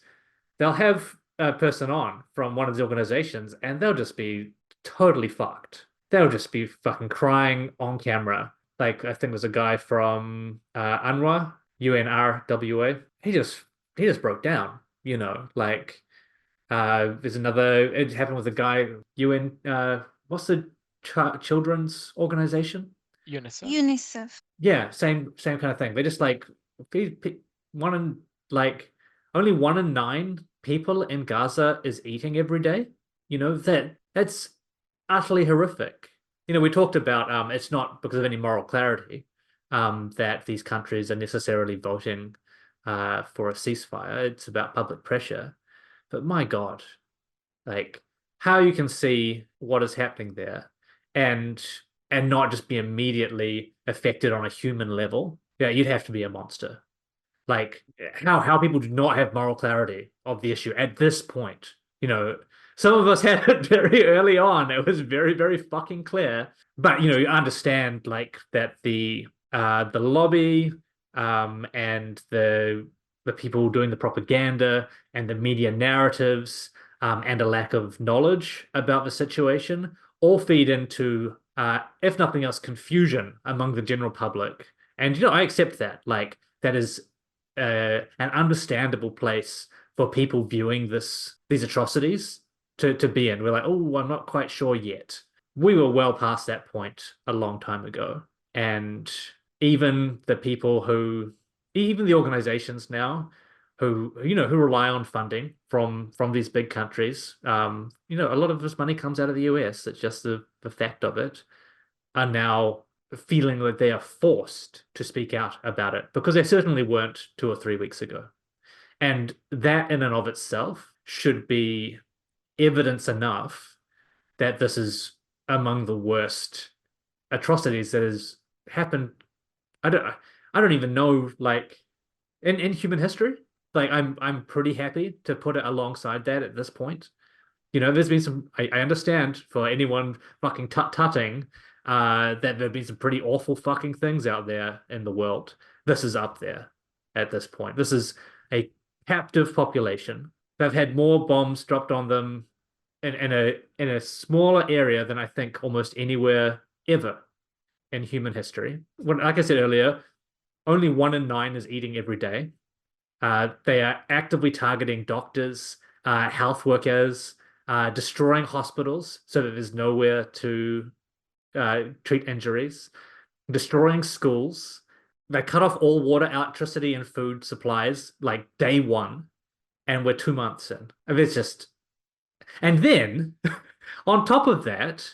they'll have a person on from one of the organizations and they'll just be totally fucked. They'll just be fucking crying on camera. Like, I think there's a guy from UNRWA, UNRWA. He just broke down, like there's another, it happened with a guy, UN, what's the children's organization? UNICEF. UNICEF. Yeah, same kind of thing. They just like one in like only 1 in 9 people in Gaza is eating every day. That's utterly horrific. We talked about it's not because of any moral clarity that these countries are necessarily voting for a ceasefire. It's about public pressure. But my God, like how you can see what is happening there and not just be immediately affected on a human level. Yeah, you'd have to be a monster. Like how people do not have moral clarity of the issue at this point. Some of us had it very early on. It was very, very fucking clear. But you understand like that the lobby and the people doing the propaganda and the media narratives and a lack of knowledge about the situation all feed into if nothing else, confusion among the general public. And I accept that. Like that is an understandable place for people viewing these atrocities to be in. We're like, oh, I'm not quite sure yet. We were well past that point a long time ago. And even the organizations now who rely on funding from these big countries, a lot of this money comes out of the US. It's just the fact of it, are now feeling that they are forced to speak out about it because they certainly weren't 2 or 3 weeks ago. And that in and of itself should be evidence enough that this is among the worst atrocities that has happened. I don't even know, like in human history. Like I'm pretty happy to put it alongside that at this point. There's been some. I understand for anyone fucking tutting that there've been some pretty awful fucking things out there in the world. This is up there at this point. This is a captive population. They've had more bombs dropped on them in a smaller area than I think almost anywhere ever in human history. Like I said earlier, only 1 in 9 is eating every day. They are actively targeting doctors, health workers, destroying hospitals so that there's nowhere to treat injuries, destroying schools. They cut off all water, electricity, and food supplies like day one, and we're 2 months in. And then on top of that,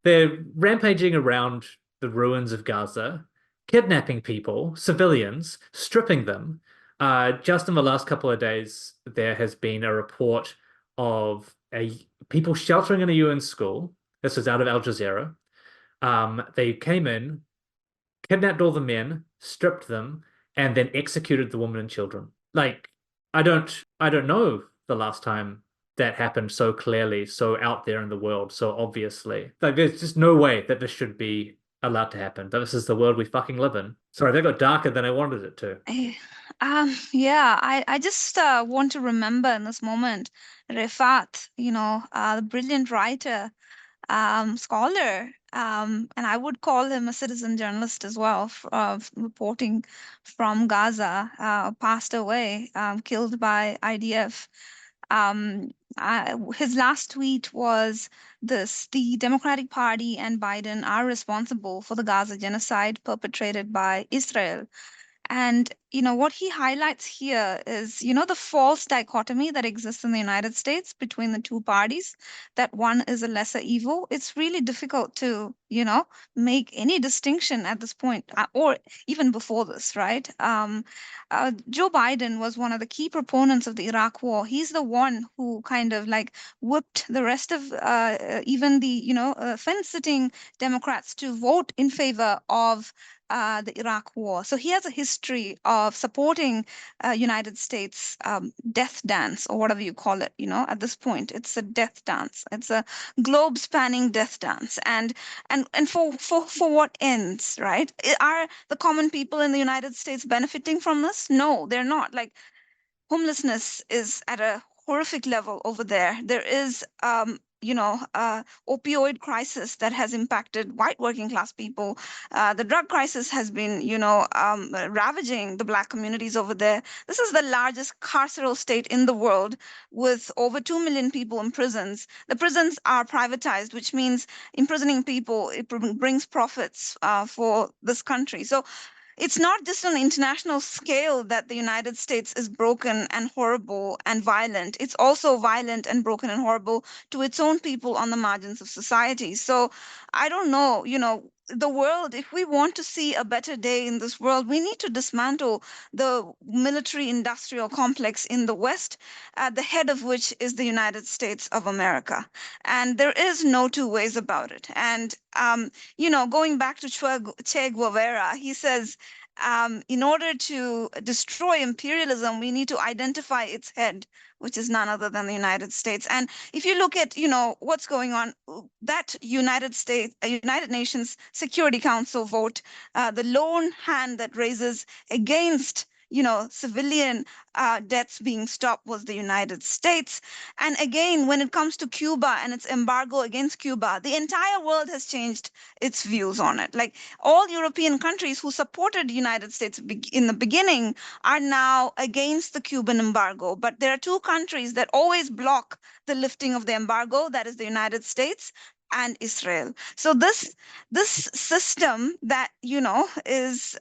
they're rampaging around the ruins of Gaza, kidnapping people, civilians, stripping them. Just in the last couple of days, there has been a report of people sheltering in a UN school. This was out of Al Jazeera. They came in, kidnapped all the men, stripped them, and then executed the women and children. Like, I don't know the last time that happened so clearly, so out there in the world, so obviously. Like, there's just no way that this should be allowed to happen. But this is the world we fucking live in. Sorry, that got darker than I wanted it to. I just want to remember in this moment Refat, the brilliant writer, scholar, and I would call him a citizen journalist as well, reporting from Gaza, passed away, killed by IDF. His last tweet was this: the Democratic Party and Biden are responsible for the Gaza genocide perpetrated by Israel. And what he highlights here is the false dichotomy that exists in the United States between the two parties, that one is a lesser evil. It's really difficult to make any distinction at this point, or even before this, right? Joe Biden was one of the key proponents of the Iraq war. He's the one who kind of like whipped the rest of even the fence-sitting Democrats to vote in favor of the Iraq War. So he has a history of supporting United States death dance, or whatever you call it. At this point, it's a death dance. It's a globe-spanning death dance, and for what ends, right? Are the common people in the United States benefiting from this? No, they're not. Like, homelessness is at a horrific level over there. There is, opioid crisis that has impacted white working class people. The drug crisis has been, ravaging the Black communities over there. This is the largest carceral state in the world, with over 2 million people in prisons. The prisons are privatized, which means imprisoning people, it brings profits for this country. So it's not just on an international scale that the United States is broken and horrible and violent. It's also violent and broken and horrible to its own people on the margins of society. So I don't know, the world, if we want to see a better day in this world, we need to dismantle the military industrial complex in the West, at the head of which is the United States of America. And there is no two ways about it. And, going back to Che Guevara, he says, in order to destroy imperialism, we need to identify its head, which is none other than the United States. And if you look at, what's going on, that United Nations Security Council vote, the lone hand that raises against civilian deaths being stopped was the United States. And again, when it comes to Cuba and its embargo against Cuba, the entire world has changed its views on it. Like, all European countries who supported the United States in the beginning are now against the Cuban embargo. But there are two countries that always block the lifting of the embargo, that is the United States and Israel. So this system that is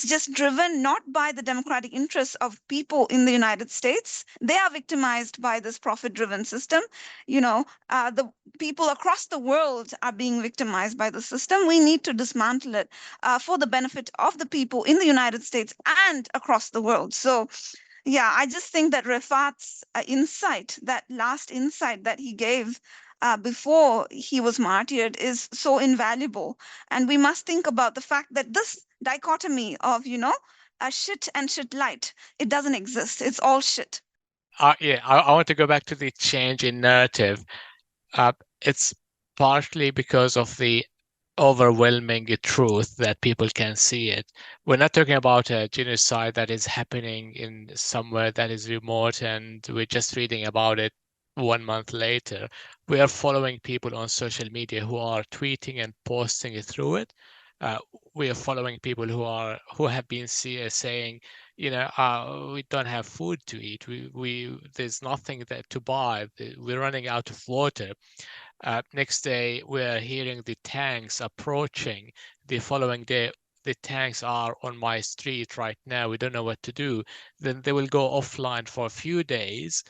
just driven not by the democratic interests of people in the United States. They are victimized by this profit-driven system. The people across the world are being victimized by the system. We need to dismantle it for the benefit of the people in the United States and across the world. So yeah, I just think that Rifat's insight, that last insight that he gave before he was martyred, is so invaluable. And we must think about the fact that this dichotomy of, shit and shit light, it doesn't exist. It's all shit. I want to go back to the change in narrative. It's partially because of the overwhelming truth that people can see it. We're not talking about a genocide that is happening in somewhere that is remote and we're just reading about it 1 month later. We are following people on social media who are tweeting and posting it through it. We are following people who have been saying, we don't have food to eat. There's nothing to buy. We're running out of water. Next day, we're hearing the tanks approaching. The following day, the tanks are on my street right now. We don't know what to do. Then they will go offline for a few days.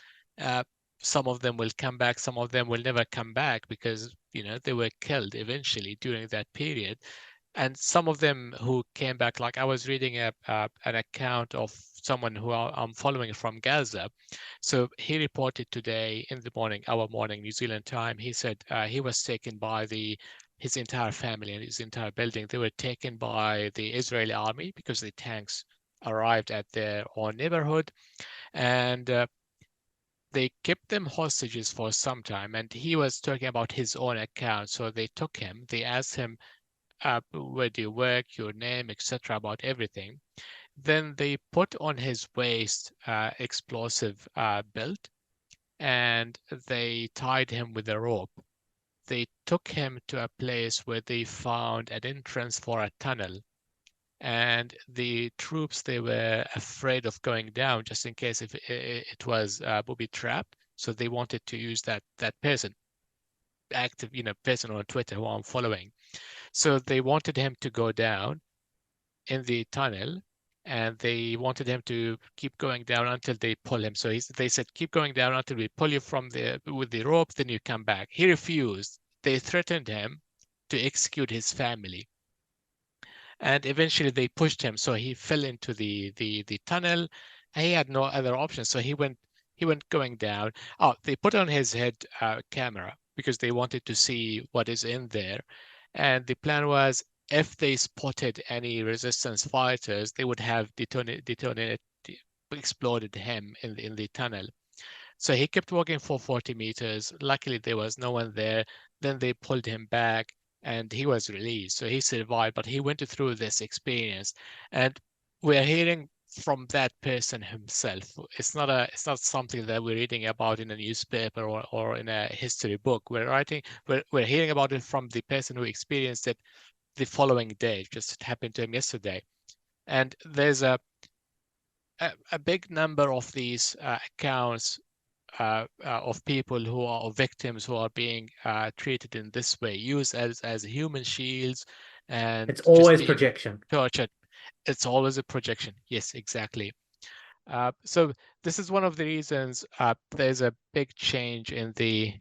Some of them will come back. Some of them will never come back because, they were killed eventually during that period. And some of them who came back, like I was reading an account of someone who I'm following from Gaza. So he reported today in the morning, our morning New Zealand time, he said he was taken by his entire family and his entire building. They were taken by the Israeli army because the tanks arrived at their own neighborhood. And they kept them hostages for some time. And he was talking about his own account. So they took him, they asked him, where do you work, your name, etc., about everything. Then they put on his waist explosive belt and they tied him with a rope. They took him to a place where they found an entrance for a tunnel. And the troops, they were afraid of going down just in case if it was booby trapped. So they wanted to use that person, active, person on Twitter who I'm following. So they wanted him to go down in the tunnel, and they wanted him to keep going down until they pull him. So they said, keep going down until we pull you with the rope, then you come back. He refused. They threatened him to execute his family. And eventually they pushed him. So he fell into the tunnel. He had no other option. So he went going down. Oh, they put on his head camera because they wanted to see what is in there. And the plan was if they spotted any resistance fighters, they would have exploded him in the tunnel. So he kept walking for 40 meters. Luckily, there was no one there. Then they pulled him back and he was released. So he survived, but he went through this experience. And we're hearing from that person himself. It's not something that we're reading about in a newspaper or in a history book. We're hearing about it from the person who experienced it the following day. It just happened to him yesterday. And there's a big number of these accounts of people who are victims who are being treated in this way, used as human shields, and it's always projection. Tortured. It's always a projection. Yes, exactly. So this is one of the reasons there's a big change in the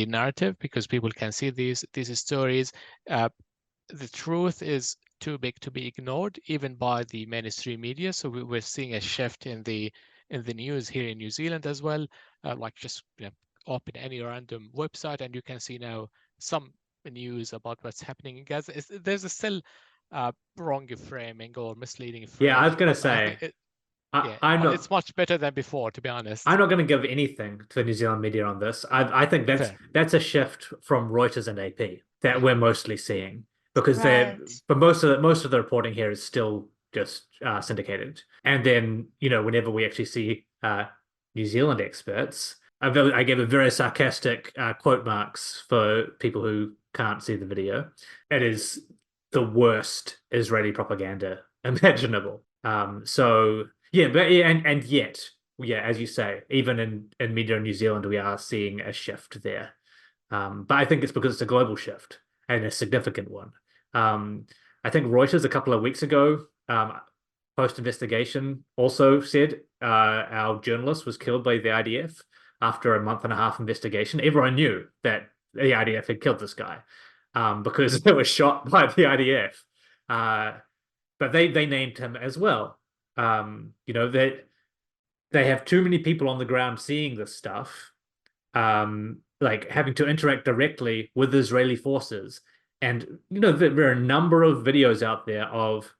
narrative, because people can see these stories. The truth is too big to be ignored, even by the mainstream media. So we're seeing a shift in the news here in New Zealand as well. Like just open any random website and you can see now some news about what's happening in Gaza. There's still wrong framing or misleading framing. Yeah, I was going to say, it's much better than before, to be honest. I'm not going to give anything to the New Zealand media on this. I think that's a shift from Reuters and AP that we're mostly seeing, because but most of the reporting here is still just syndicated. And then whenever we actually see New Zealand experts, I gave a very sarcastic quote marks for people who can't see the video. It is the worst Israeli propaganda imaginable. So yeah, but and yet, as you say, even in media in New Zealand, we are seeing a shift there. But I think it's because it's a global shift and a significant one. I think Reuters a couple of weeks ago, post-investigation, also said our journalist was killed by the IDF after a 1.5-month investigation. Everyone knew that the IDF had killed this guy because it was shot by the IDF. But they named him as well. That they have too many people on the ground seeing this stuff, like having to interact directly with Israeli forces. And there are a number of videos out there of,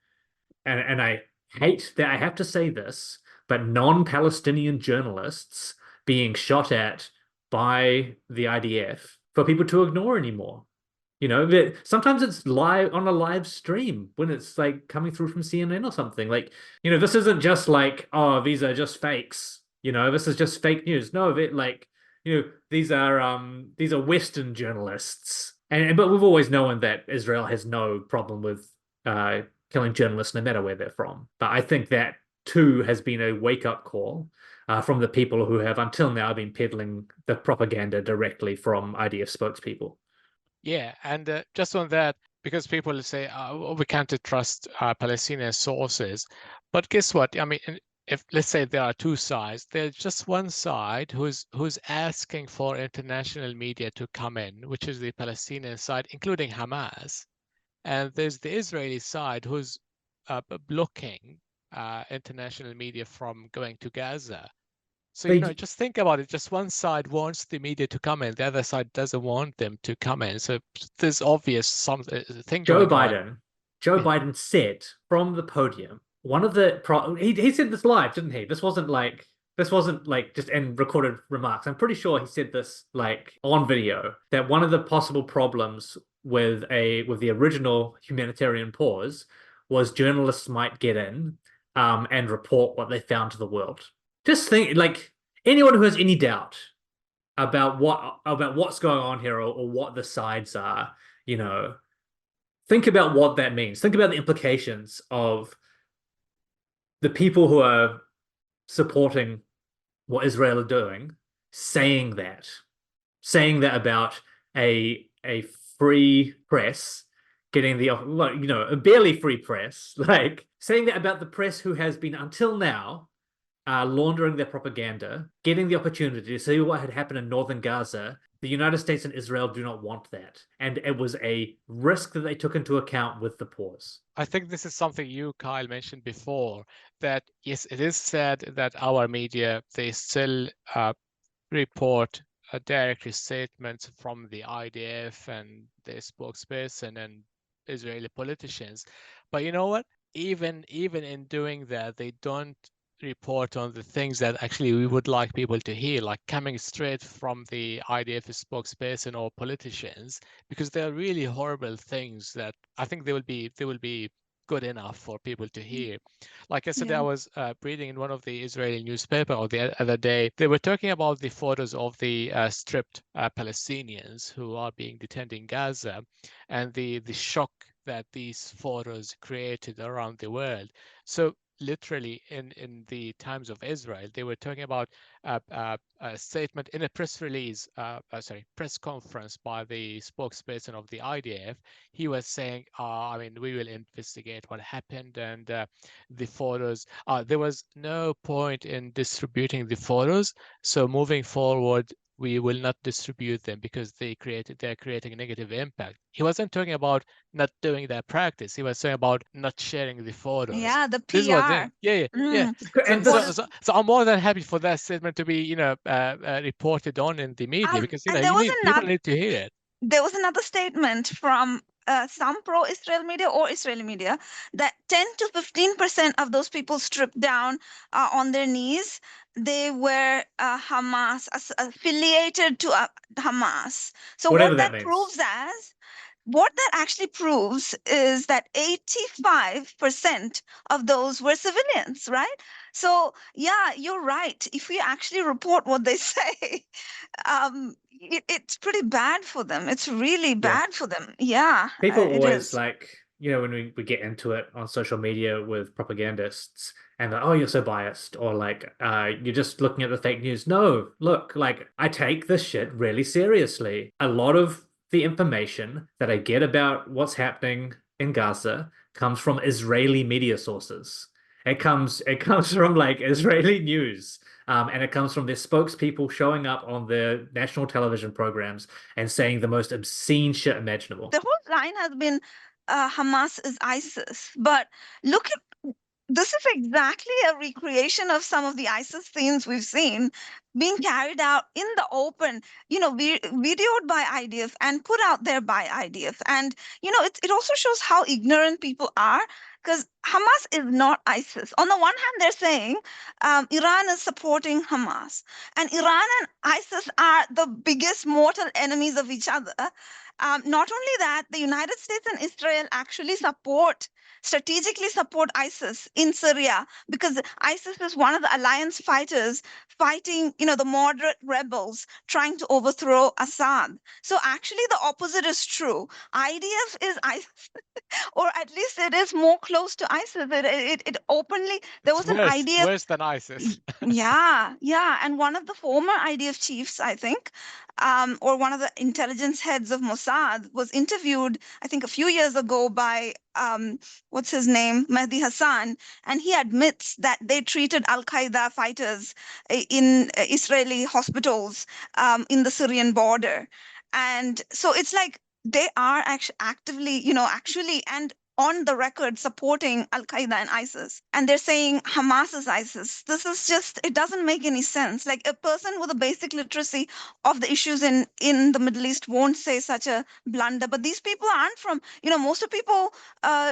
and I hate that I have to say this, but non-Palestinian journalists being shot at by the IDF for people to ignore anymore. Sometimes it's live on a live stream when it's like coming through from CNN or something. Like, this isn't just like, oh, these are just fakes. This is just fake news. No, these are Western journalists. But we've always known that Israel has no problem with killing journalists, no matter where they're from. But I think that too has been a wake-up call from the people who have until now been peddling the propaganda directly from IDF spokespeople. Yeah, and just on that, because people say, we can't trust Palestinian sources. But guess what? I mean, if let's say there are two sides, there's just one side who's asking for international media to come in, which is the Palestinian side, including Hamas. And there's the Israeli side who's blocking international media from going to Gaza. So, just think about it. Just one side wants the media to come in. The other side doesn't want them to come in. So there's obvious thing Joe going Biden. Joe Biden said from the podium, one of the he said this live, didn't he? This wasn't like just in recorded remarks. I'm pretty sure he said this like on video, that one of the possible problems with the original humanitarian pause was journalists might get in and report what they found to the world. Just think, like, anyone who has any doubt about what's going on here or what the sides are, think about what that means. Think about the implications of the people who are supporting what Israel are doing, saying that about a free press getting a barely free press, like saying that about the press who has been until now laundering their propaganda, getting the opportunity to see what had happened in northern Gaza. The United States and Israel do not want that. And it was a risk that they took into account with the pause. I think this is something you, Kyle, mentioned before, that yes, it is sad that our media, they still report directly statements from the IDF and their spokesperson and Israeli politicians. But you know what? Even in doing that, they don't report on the things that actually we would like people to hear, like coming straight from the IDF spokesperson or politicians, because they're really horrible things that I think they will be good enough for people to hear. Like yesterday, I Yeah. was reading in one of the Israeli newspaper, or the other day, they were talking about the photos of the stripped Palestinians who are being detained in Gaza, and the shock that these photos created around the world. So literally in the times of Israel, they were talking about a statement in a press release, press conference by the spokesperson of the IDF. He was saying, I mean, we will investigate what happened, and the photos, there was no point in distributing the photos. So moving forward, we will not distribute them because they're creating a negative impact. He wasn't talking about not doing that practice. He was saying about not sharing the photos. Yeah, the This was PR. it. Yeah. And What this, is So I'm more than happy for that statement to be, reported on in the media, because and there was people need to hear it. there was another statement from some pro-Israel media or Israeli media that 10 to 15% of those people stripped down on their knees, they were Hamas affiliated to Hamas. So whatever what that that means. proves as what that actually proves is that 85% of those were civilians, right? So yeah, you're right. If we actually report what they say, it's pretty bad for them. It's really Yeah. bad for them. Yeah, People it always is. like, when we get into it on social media with propagandists and like, oh, you're so biased, or like, you're just looking at the fake news. No, look, like, I take this shit really seriously. A lot of the information that I get about what's happening in Gaza comes from Israeli media sources. It comes from like Israeli news. And it comes from their spokespeople showing up on their national television programs and saying the most obscene shit imaginable. The whole line has been Hamas is ISIS, but look at this is exactly a recreation of some of the ISIS scenes we've seen being carried out in the open, videoed by IDF and put out there by IDF. And, it also shows how ignorant people are, because Hamas is not ISIS. On the one hand, they're saying Iran is supporting Hamas, and Iran and ISIS are the biggest mortal enemies of each other. Not only that, the United States and Israel actually strategically support ISIS in Syria, because ISIS is one of the alliance fighters fighting, the moderate rebels trying to overthrow Assad. So actually, the opposite is true. IDF is ISIS, or at least it is more close to ISIS. It openly, there was an IDF. Worse than ISIS. Yeah. And one of the former IDF chiefs, I think, or one of the intelligence heads of Mossad was interviewed, I think, a few years ago by, what's his name, Mehdi Hassan, and he admits that they treated Al-Qaeda fighters in Israeli hospitals in the Syrian border. And so it's like they are actively, actually, and on the record supporting Al Qaeda and ISIS. And they're saying Hamas is ISIS. This is just, it doesn't make any sense. Like a person with a basic literacy of the issues in the Middle East won't say such a blunder. But these people aren't from, most of people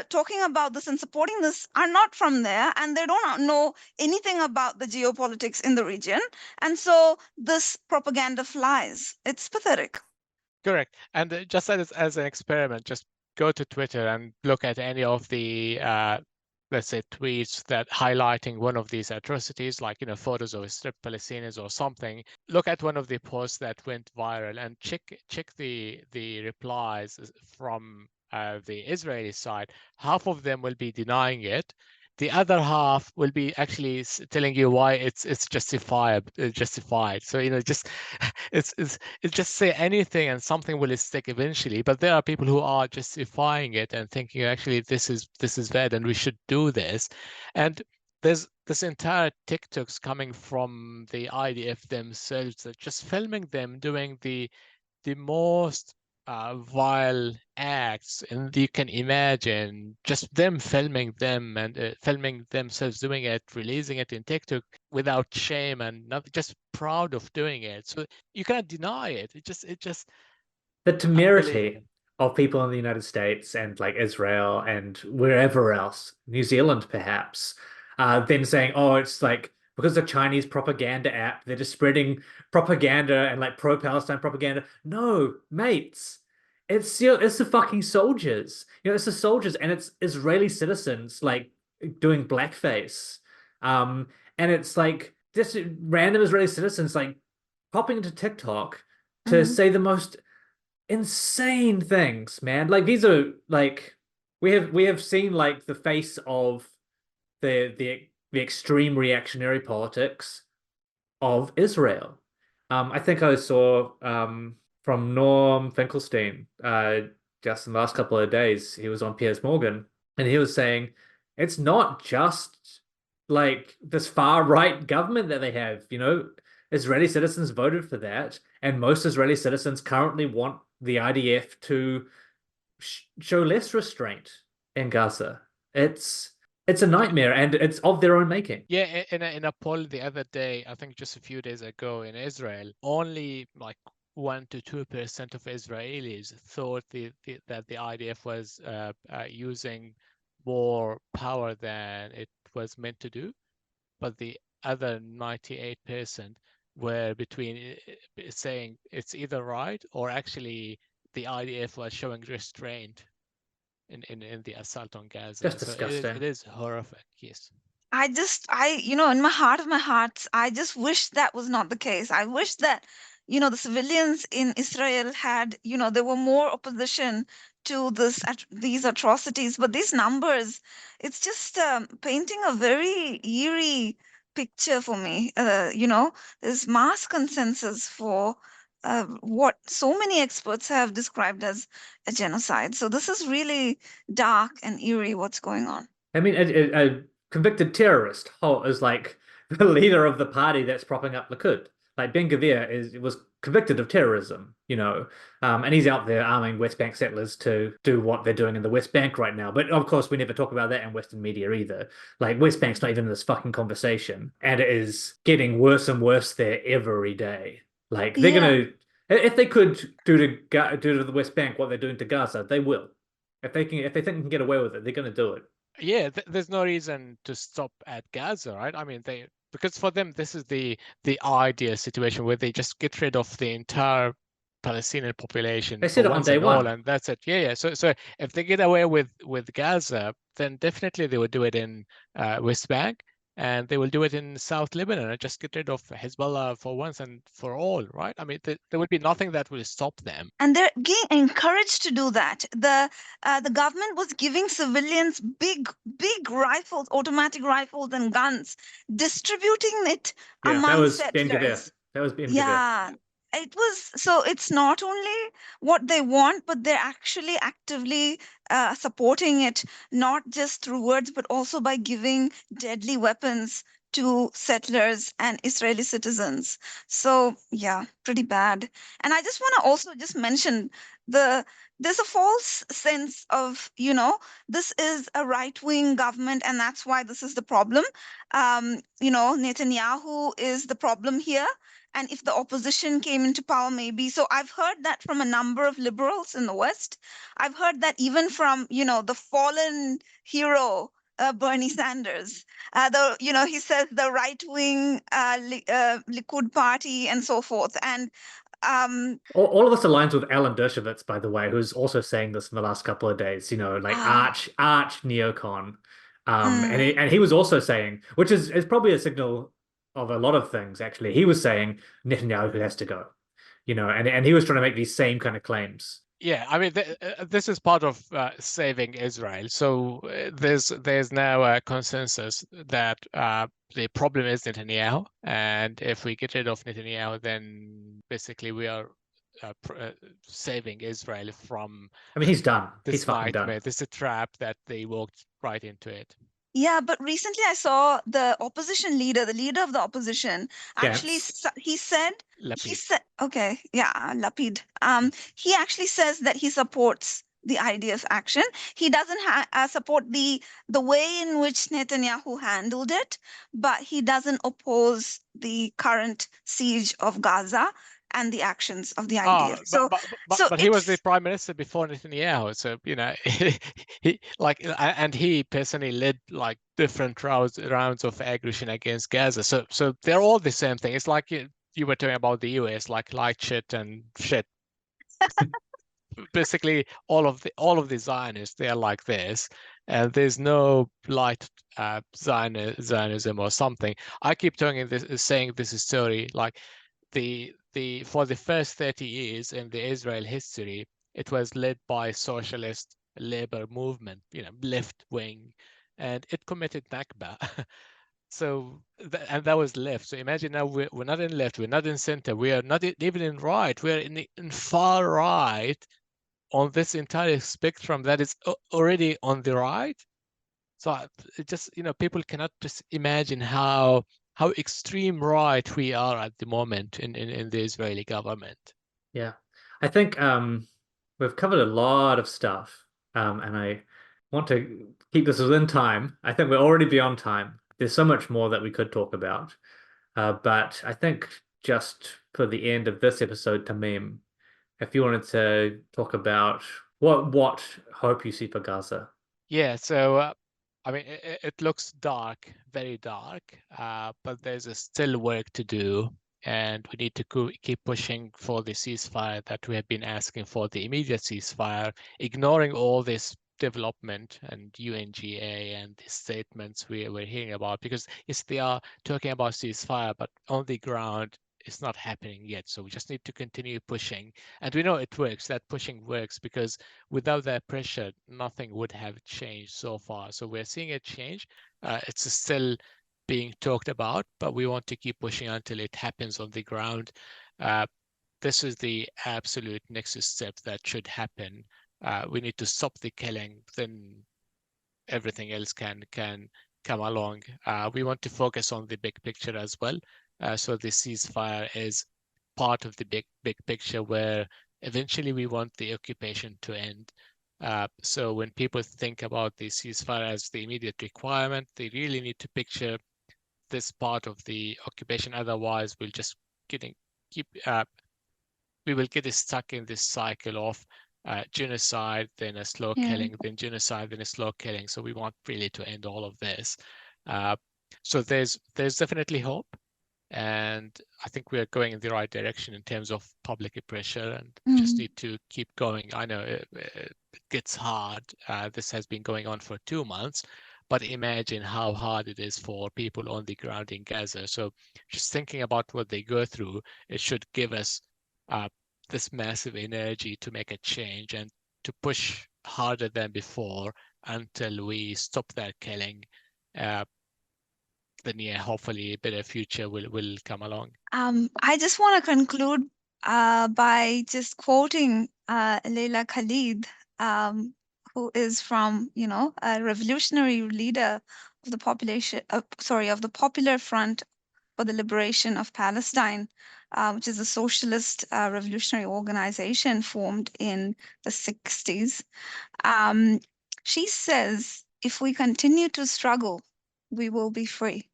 talking about this and supporting this are not from there, and they don't know anything about the geopolitics in the region. And so this propaganda flies. It's pathetic. Correct. And just as an experiment, just go to Twitter and look at any of the let's say tweets that highlighting one of these atrocities, like photos of stripped Palestinians or something. Look at one of the posts that went viral and check the replies from the Israeli side. Half of them will be denying it. The other half will be actually telling you why it's justified. So just it's just say anything and something will stick eventually. But there are people who are justifying it and thinking actually this is bad and we should do this. And there's this entire TikToks coming from the IDF themselves that just filming them doing the most vile acts, and you can imagine just them filming them and filming themselves doing it, releasing it in TikTok without shame and not just proud of doing it. So you cannot deny it. It just The temerity of people in the United States and like Israel and wherever else, New Zealand perhaps, then saying, oh, it's like because the Chinese propaganda app, they're just spreading propaganda and like pro-Palestine propaganda. No, mates. It's the fucking soldiers. It's the soldiers and it's Israeli citizens like doing blackface. Um, and it's like just random Israeli citizens like popping into TikTok to say the most insane things, man. Like these are like we have seen like the face of the extreme reactionary politics of Israel. I think I saw from Norm Finkelstein just in the last couple of days. He was on Piers Morgan, and he was saying it's not just like this far right government that they have. Israeli citizens voted for that, and most Israeli citizens currently want the IDF to show less restraint in Gaza. It's a nightmare, and it's of their own making. Yeah, in a poll the other day, I think just a few days ago in Israel, only like 1 to 2% of Israelis thought that the IDF was using more power than it was meant to do, but the other 98% were between saying it's either right or actually the IDF was showing restraint in the assault on Gaza. Just So disgusting. it is horrific, yes. In my heart of my hearts, I just wish that was not the case. I wish that, the civilians in Israel had, there were more opposition to these atrocities. But these numbers, it's just painting a very eerie picture for me. There's mass consensus for what so many experts have described as a genocide. So this is really dark and eerie what's going on. I mean, a convicted terrorist is like the leader of the party that's propping up Likud. Like Ben Gvir was convicted of terrorism, and he's out there arming West Bank settlers to do what they're doing in the West Bank right now. But of course, we never talk about that in Western media either. Like West Bank's not even in this fucking conversation, and it is getting worse and worse there every day. Like they're gonna, if they could do to the West Bank what they're doing to Gaza, they will. If they think they can get away with it, they're gonna do it. Yeah, there's no reason to stop at Gaza, right? I mean, because for them this is the ideal situation where they just get rid of the entire Palestinian population. They said it on day one, and that's it. Yeah. So if they get away with Gaza, then definitely they would do it in West Bank, and they will do it in South Lebanon and just get rid of Hezbollah for once and for all, right? I mean, there will be nothing that will stop them. And they're being encouraged to do that. The government was giving civilians big rifles, automatic rifles and guns, distributing it among settlers. That was Ben Gvir. Yeah. So it's not only what they want, but they're actually actively supporting it, not just through words, but also by giving deadly weapons to settlers and Israeli citizens. So yeah, pretty bad. And I just want to also just mention there's a false sense of, this is a right-wing government and that's why this is the problem. Netanyahu is the problem here. And if the opposition came into power, maybe. So I've heard that from a number of liberals in the West. I've heard that even from, the fallen hero, Bernie Sanders. He says the right-wing Likud party and so forth. And all of this aligns with Alan Dershowitz, by the way, who's also saying this in the last couple of days, like arch neocon. And he was also saying, which is probably a signal of a lot of things, actually. He was saying Netanyahu has to go, and he was trying to make these same kind of claims. Yeah, I mean, this is part of saving Israel. So there's now a consensus that the problem is Netanyahu, and if we get rid of Netanyahu, then basically we are saving Israel from. I mean, he's done. He's fucking nightmare. done. This is a trap that they walked right into it. Yeah, but recently I saw the opposition leader, the leader of the opposition, actually he said, okay, yeah, Lapid. He actually says that he supports the IDF action. He doesn't support the way in which Netanyahu handled it, but he doesn't oppose the current siege of Gaza. and the actions of the Ah, IDF. So, but he was the it's prime minister before Netanyahu, so he like, and he personally led like different rounds of aggression against Gaza. So they're all the same thing. It's like you were talking about the US, like light shit and shit. Basically, all of the Zionists, they are like this, and there's no light Zionism or something. I keep saying this is story like for the first 30 years in the Israel history, it was led by socialist labor movement, left wing, and it committed Nakba. So and that was left. So imagine now we're not in left, we're not in center, we are not even in right, we're in far right on this entire spectrum that is already on the right. So it just, people cannot just imagine how extreme right we are at the moment in the Israeli government. Yeah, I think we've covered a lot of stuff, and I want to keep this within time. I think we're already beyond time. There's so much more that we could talk about, but I think just for the end of this episode, Tameem, if you wanted to talk about what hope you see for Gaza. Yeah, so I mean, it looks dark, very dark, but there's still work to do, and we need to keep pushing for the ceasefire that we have been asking for, the immediate ceasefire, ignoring all this development and UNGA and the statements we're hearing about, because yes, they are talking about ceasefire, but on the ground, it's not happening yet. So we just need to continue pushing. And we know it works, that pushing works, because without that pressure, nothing would have changed so far. So we're seeing a change. It's still being talked about, but we want to keep pushing until it happens on the ground. This is the absolute next step that should happen. We need to stop the killing, then everything else can come along. We want to focus on the big picture as well. So the ceasefire is part of the big picture where eventually we want the occupation to end. So when people think about the ceasefire as the immediate requirement, they really need to picture this part of the occupation. Otherwise, we will get stuck in this cycle of genocide, then a slow killing, then genocide, then a slow killing. So we want really to end all of this. So there's definitely hope. And I think we are going in the right direction in terms of public pressure, and just need to keep going. I know it gets hard. This has been going on for 2 months, but imagine how hard it is for people on the ground in Gaza. So just thinking about what they go through, it should give us this massive energy to make a change and to push harder than before until we stop that killing. Then hopefully a better future will come along. I just want to conclude by just quoting Leila Khalid, who is from, a revolutionary leader of the of the Popular Front for the Liberation of Palestine, which is a socialist revolutionary organization formed in the 60s. She says, if we continue to struggle, we will be free.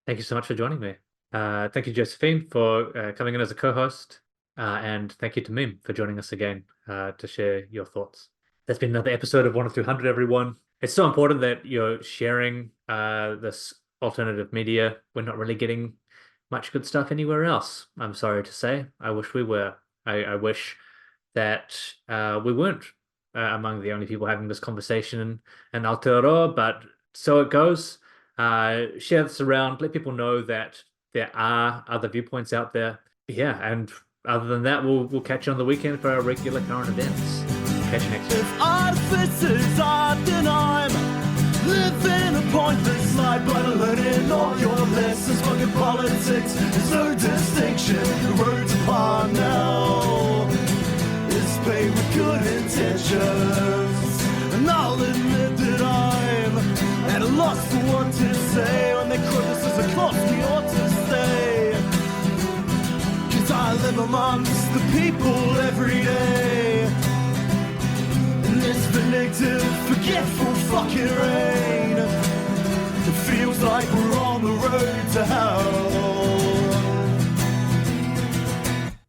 Thank you so much for joining me. Thank you, Josephine, for coming in as a co-host. And thank you to Tameem for joining us again to share your thoughts. That's been another episode of 1 of 200, everyone. It's so important that you're sharing this alternative media. We're not really getting much good stuff anywhere else, I'm sorry to say. I wish we were. I wish that we weren't among the only people having this conversation in Aotearoa, but so it goes. Share this around, let people know that there are other viewpoints out there. Yeah, and other than that, we'll catch you on the weekend for our regular current events. Catch you next week. If artificers are denied, living a pointless life, but learning all your lessons. Fucking politics, there's no distinction. The road's apart now. It's paved with good intentions, and I'll admit that I'm at a loss for what to say when they criticism cost me ought to stay. 'Cause I live amongst the people every day in this vindictive, forgetful fucking rain. It feels like we're on the road to hell.